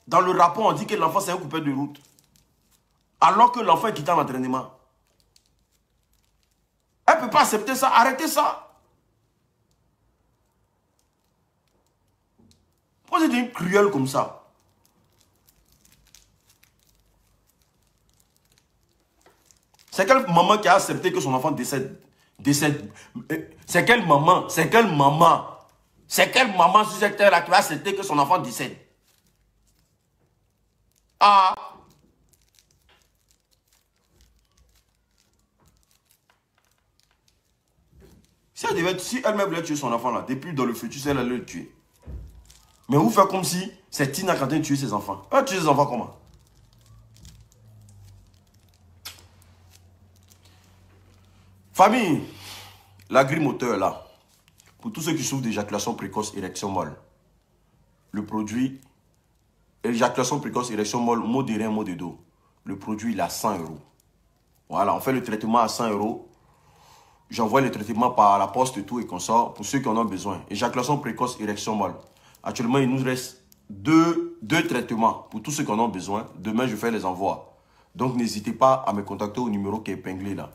dans le rapport, on dit que l'enfant c'est un coupeur de route. Alors que l'enfant est quitté en entraînement. Elle ne peut pas accepter ça. Arrêtez ça. Pourquoi c'est une cruelle comme ça? C'est quelle maman qui a accepté que son enfant décède? C'est quelle maman? C'est quelle maman? C'est quelle maman sur cette terre-là qui va accepter que son enfant décède? Ah! Si elle-même voulait tuer son enfant là, depuis dans le futur, elle allait le tuer. Mais vous faites comme si c'est Tina qui a tué ses enfants. Elle a tué ses enfants comment? Famille, la grille moteur là, pour tous ceux qui souffrent d'éjaculation précoce, érection molle, le produit, éjaculation précoce, érection molle, mot de rien, mot de dos, le produit il est à 100 €. Voilà, on fait le traitement à 100 €. J'envoie le traitement par la poste et tout et qu'on sort pour ceux qui en ont besoin. Éjaculation précoce, érection molle. Actuellement, il nous reste deux traitements pour tous ceux qui en ont besoin. Demain, je fais les envois. Donc, n'hésitez pas à me contacter au numéro qui est épinglé là.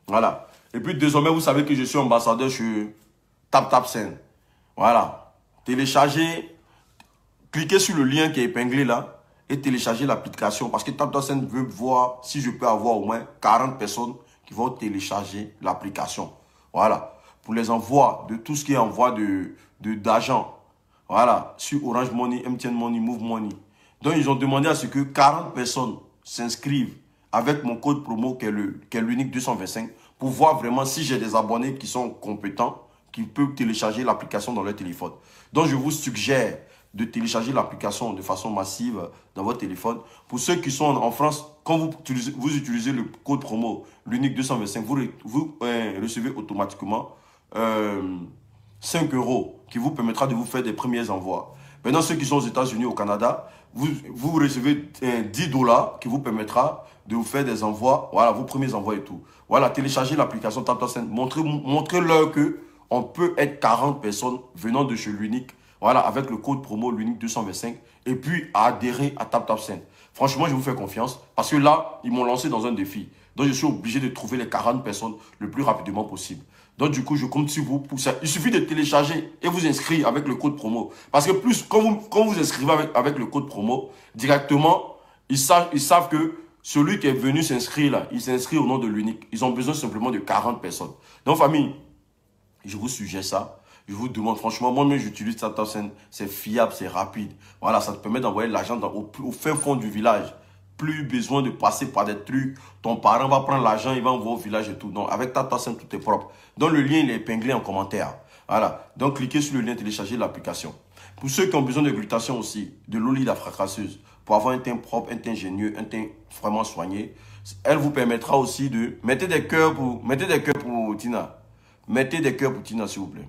Voilà. Et puis, désormais, vous savez que je suis ambassadeur chez TapTapSend. Voilà. Téléchargez, cliquez sur le lien qui est épinglé là et téléchargez l'application parce que TapTapSend veut voir si je peux avoir au moins 40 personnes qui vont télécharger l'application. Voilà. Pour les envois de tout ce qui est envoi d'argent. Voilà. Sur Orange Money, MTN Money, Move Money. Donc, ils ont demandé à ce que 40 personnes s'inscrivent avec mon code promo qui est l'unique 225 pour voir vraiment si j'ai des abonnés qui sont compétents, qui peuvent télécharger l'application dans leur téléphone. Donc, je vous suggère de télécharger l'application de façon massive dans votre téléphone. Pour ceux qui sont en France, quand vous utilisez le code promo, l'unique 225, vous recevez automatiquement 5 € qui vous permettra de vous faire des premiers envois. Maintenant, ceux qui sont aux États-Unis, au Canada, vous recevez 10 $ qui vous permettra de vous faire des envois, voilà, vos premiers envois et tout. Voilà, téléchargez l'application TapTapSend, montrez-leur qu'on peut être 40 personnes venant de chez l'unique, voilà, avec le code promo l'unique 225 et puis adhérer à TapTapSend. Franchement, je vous fais confiance parce que là, ils m'ont lancé dans un défi. Donc, je suis obligé de trouver les 40 personnes le plus rapidement possible. Donc, du coup, je compte sur vous pour ça. Il suffit de télécharger et vous inscrire avec le code promo. Parce que quand vous inscrivez avec le code promo, directement, ils savent que celui qui est venu s'inscrire là, il s'inscrit au nom de l'unique. Ils ont besoin simplement de 40 personnes. Donc, famille, Je vous suggère ça. Je vous demande, franchement, moi-même, j'utilise TapTapSend. C'est fiable, c'est rapide. Voilà, ça te permet d'envoyer l'argent au fin fond du village. Plus besoin de passer par des trucs. Ton parent va prendre l'argent, il va envoyer au village et tout. Donc, avec TapTapSend, tout est propre. Donc, le lien, il est épinglé en commentaire. Voilà. Donc, cliquez sur le lien, téléchargez l'application. Pour ceux qui ont besoin de glutation aussi, de l'eau la fracasseuse, pour avoir un teint propre, un teint ingénieux, un teint vraiment soigné, elle vous permettra aussi de... Mettez des cœurs pour Tina. Mettez des cœurs pour Tina, s'il vous plaît.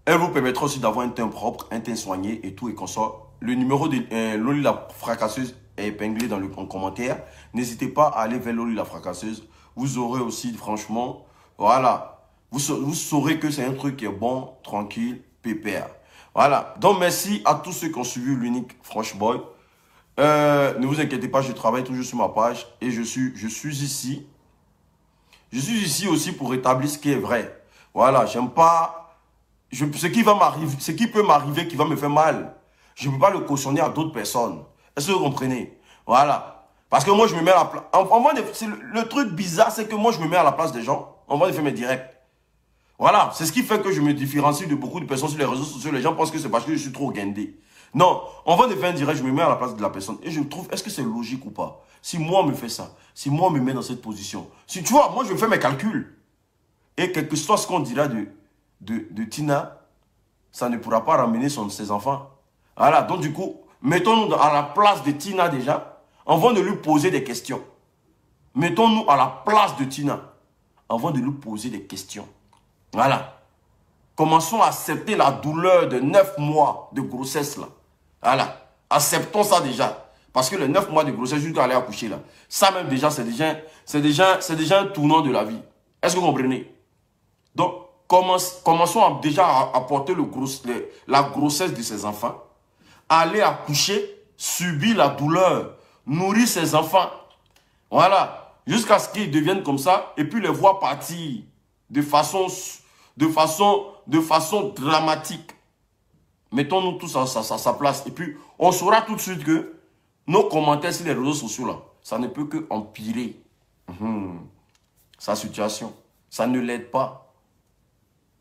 Elle vous permettra aussi d'avoir un teint propre, un teint soigné et tout et consort. Le numéro de l'Oli la fracasseuse est épinglé dans le commentaire. N'hésitez pas à aller vers l'Oli la fracasseuse. Vous aurez aussi, franchement, voilà. Vous saurez que c'est un truc qui est bon, tranquille, pépère. Voilà. Donc, merci à tous ceux qui ont suivi l'unique French Boy. Ne vous inquiétez pas, je travaille toujours sur ma page et je suis ici. Je suis ici aussi pour rétablir ce qui est vrai. Voilà, j'aime pas... ce qui peut m'arriver, qui va me faire mal, je ne peux pas le cautionner à d'autres personnes. Est-ce que vous comprenez? Voilà. Parce que moi, je me mets à la place... Le truc bizarre, c'est que moi, je me mets à la place des gens. On va faire mes directs. Voilà. C'est ce qui fait que je me différencie de beaucoup de personnes sur les réseaux sociaux. Les gens pensent que c'est parce que je suis trop guindé. Non. On va faire un direct, je me mets à la place de la personne. Et je trouve, est-ce que c'est logique ou pas? Si moi, on me fait ça, si moi, on me met dans cette position. Si tu vois, moi, je fais mes calculs. Et quel que soit ce qu'on dira de Tina, ça ne pourra pas ramener ses enfants. Voilà, donc du coup, mettons-nous à la place de Tina déjà, avant de lui poser des questions. Mettons-nous à la place de Tina, avant de lui poser des questions. Voilà. Commençons à accepter la douleur de 9 mois de grossesse là. Voilà. Acceptons ça déjà. Parce que les 9 mois de grossesse, jusqu'à aller accoucher là, ça même déjà, c'est déjà un tournant de la vie. Est-ce que vous comprenez? Donc, commençons déjà à porter la grossesse de ses enfants, aller accoucher, subir la douleur, nourrir ses enfants. Voilà. Jusqu'à ce qu'ils deviennent comme ça et puis les voir partir de façon dramatique. Mettons-nous tous à sa place. Et puis, on saura tout de suite que nos commentaires sur les réseaux sociaux, là, ça ne peut que empirer sa situation. Ça ne l'aide pas.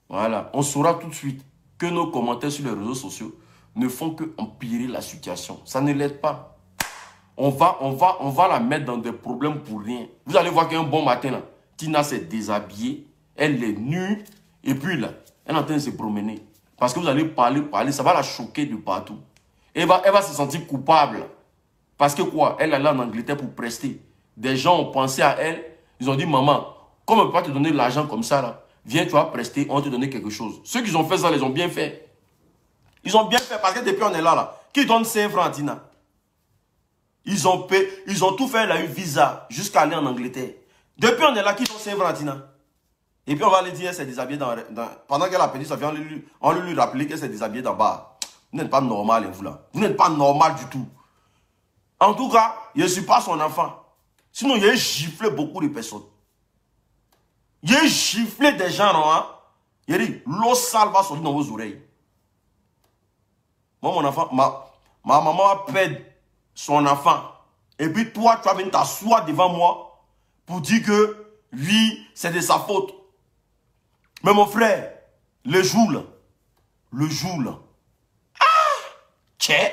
Voilà. On saura tout de suite que nos commentaires sur les réseaux sociaux ne font que empirer la situation. Ça ne l'aide pas. On va la mettre dans des problèmes pour rien. Vous allez voir qu'un bon matin, là, Tina s'est déshabillée. Elle est nue. Et puis là, elle est en train de se promener. Parce que vous allez parler, ça va la choquer de partout. Elle va se sentir coupable. Parce que quoi? Elle est allée en Angleterre pour prester. Des gens ont pensé à elle. Ils ont dit, maman, comme on ne peut pas te donner de l'argent comme ça, là, viens, tu vas prester, on va te donner quelque chose. Ceux qui ont fait ça, ils ont bien fait. Ils ont bien fait parce que depuis on est là, qui donne 5 francs à Tina? Ils ont tout fait, elle a eu visa jusqu'à aller en Angleterre. Depuis on est là, qui donne 5 francs à Tina? Et puis on va aller dire, elle s'est déshabillée pendant qu'elle a perdu sa vie, on lui rappeler qu'elle s'est déshabillée d'en bas. Vous n'êtes pas normal, vous là. Vous n'êtes pas normal du tout. En tout cas, je ne suis pas son enfant. Sinon, il a giflé beaucoup de personnes. Il a giflé des gens, non, hein? Il a dit, l'eau sale va sortir dans vos oreilles. Moi, mon enfant, ma maman a perdu son enfant. Et puis toi, tu vas venir t'asseoir devant moi pour dire que lui, c'est de sa faute. Mais mon frère, le jour là, tiens,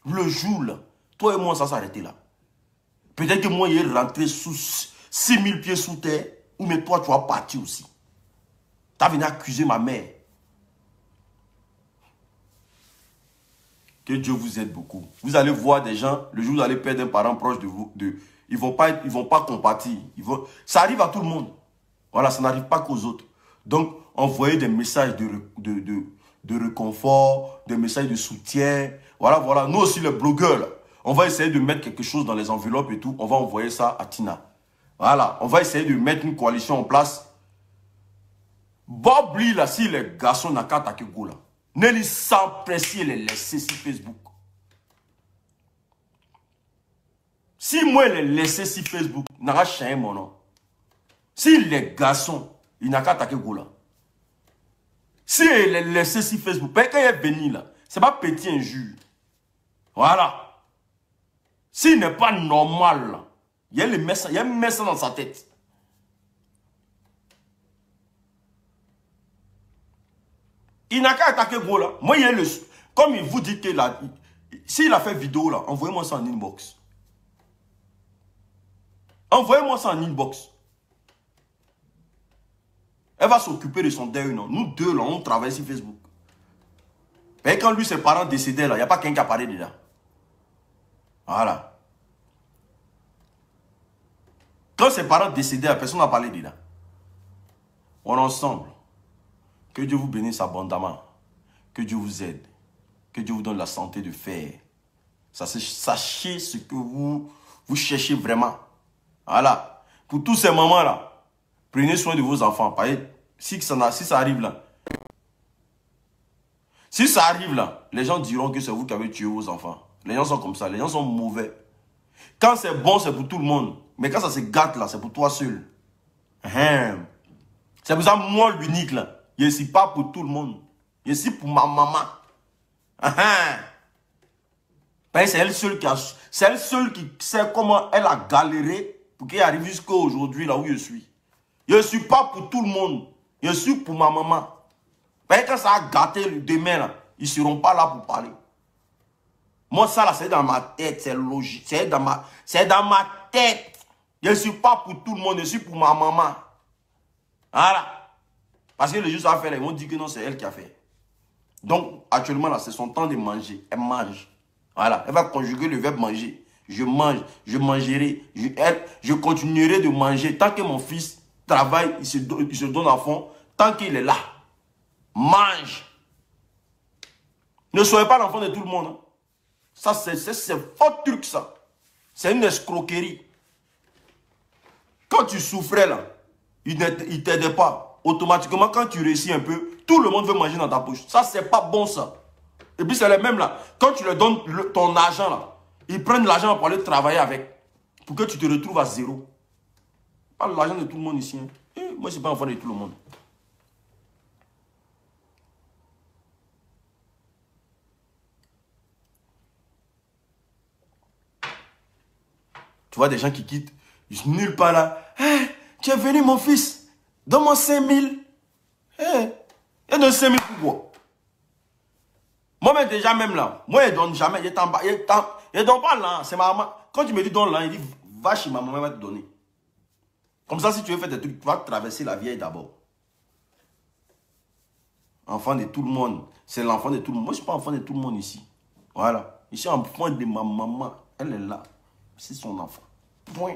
le jour là, toi et moi, ça s'arrêtait là. Peut-être que moi, il est rentré sous 6000 pieds sous terre, ou mais toi, tu vas partir aussi. Tu as venu accuser ma mère. Que Dieu vous aide beaucoup. Vous allez voir des gens, le jour où vous allez perdre un parent proche de vous, ils vont pas compatir. Ça arrive à tout le monde. Voilà, ça n'arrive pas qu'aux autres. Donc, envoyez des messages de réconfort, des messages de soutien. Voilà. Nous aussi, les blogueurs, là, on va essayer de mettre quelque chose dans les enveloppes et tout. On va envoyer ça à Tina. Voilà, on va essayer de mettre une coalition en place. Bob Lee, là, si les garçons n'ont qu'à attaquer Go, là, ne les s'empresser les laisser sur Facebook. Si moi, les laisser sur Facebook, n'a pas changé mon nom. Si les garçons, ils n'ont qu'à attaquer Go, là. Si les laisser sur Facebook, quand il est béni, là, c'est pas petit injure. Voilà. S'il n'est pas normal, là, il y a un message dans sa tête. Il n'a qu'à attaquer gros là. Moi, il y a le... Comme il vous dit que là, s'il a fait vidéo là, envoyez-moi ça en inbox. Envoyez-moi ça en inbox. Elle va s'occuper de son deuil, non? Nous deux là, on travaille sur Facebook. Mais quand lui, ses parents décédaient là, il n'y a pas quelqu'un qui a parlé dedans. Voilà. Quand ses parents décédaient, personne n'a parlé dedans. On est ensemble. Que Dieu vous bénisse abondamment. Que Dieu vous aide. Que Dieu vous donne la santé de faire. Sachez ce que vous cherchez vraiment. Voilà. Pour tous ces moments-là, prenez soin de vos enfants. Si ça arrive là, les gens diront que c'est vous qui avez tué vos enfants. Les gens sont comme ça. Les gens sont mauvais. Quand c'est bon, c'est pour tout le monde. Mais quand ça se gâte là, c'est pour toi seul. C'est pour ça, moi, l'unique là, je ne suis pas pour tout le monde. Je suis pour ma maman. C'est elle seule qui sait comment elle a galéré pour qu'elle arrive jusqu'à aujourd'hui là où je suis. Je ne suis pas pour tout le monde. Je suis pour ma maman. Quand ça a gâté demain là, ils ne seront pas là pour parler. Moi, ça là, c'est dans ma tête, c'est logique. C'est dans ma tête. Je ne suis pas pour tout le monde, je suis pour ma maman. Voilà. Parce que les gens à faire, ils vont dire que non, c'est elle qui a fait. Donc, actuellement, là, c'est son temps de manger. Elle mange. Voilà. Elle va conjuguer le verbe manger. Je mange, je mangerai, je continuerai de manger. Tant que mon fils travaille, il se donne à fond. Tant qu'il est là. Mange. Ne soyez pas l'enfant de tout le monde. Hein. Ça, c'est faux truc, ça. C'est une escroquerie. Quand tu souffrais, là, il ne t'aidait pas. Automatiquement, quand tu réussis un peu, tout le monde veut manger dans ta poche. Ça, c'est pas bon, ça. Et puis, c'est les mêmes, là. Quand tu leur donnes ton argent, là, ils prennent l'argent pour aller travailler avec. Pour que tu te retrouves à zéro. Pas l'argent de tout le monde ici. Hein. Moi, je ne suis pas enfant de tout le monde. Tu vois des gens qui quittent. Ils sont nulle part là. Hey, tu es venu, mon fils. Donne-moi 5000. Hey, il donne 5000 pourquoi? Moi-même, déjà, même là. Moi, il ne donne jamais. Il ne donne pas là. C'est ma maman. Quand tu me dis donne là, il dit va chez ma maman, elle va te donner. Comme ça, si tu veux faire des trucs, tu vas traverser la vieille d'abord. Enfant de tout le monde. C'est l'enfant de tout le monde. Moi, je ne suis pas enfant de tout le monde ici. Voilà. Je suis enfant de ma maman. Elle est là. C'est son enfant. Point.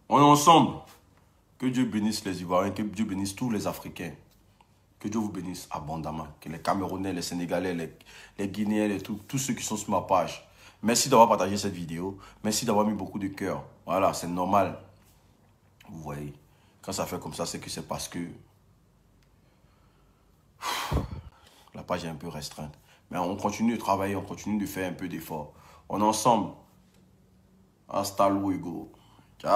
On est ensemble. Que Dieu bénisse les Ivoiriens, que Dieu bénisse tous les Africains. Que Dieu vous bénisse abondamment. Que les Camerounais, les Sénégalais, les Guinéens, tous ceux qui sont sur ma page. Merci d'avoir partagé cette vidéo. Merci d'avoir mis beaucoup de cœur. Voilà, c'est normal. Vous voyez, quand ça fait comme ça, c'est que c'est parce que la page est un peu restreinte. Mais on continue de travailler, on continue de faire un peu d'effort. On est ensemble. Hasta luego. Ciao.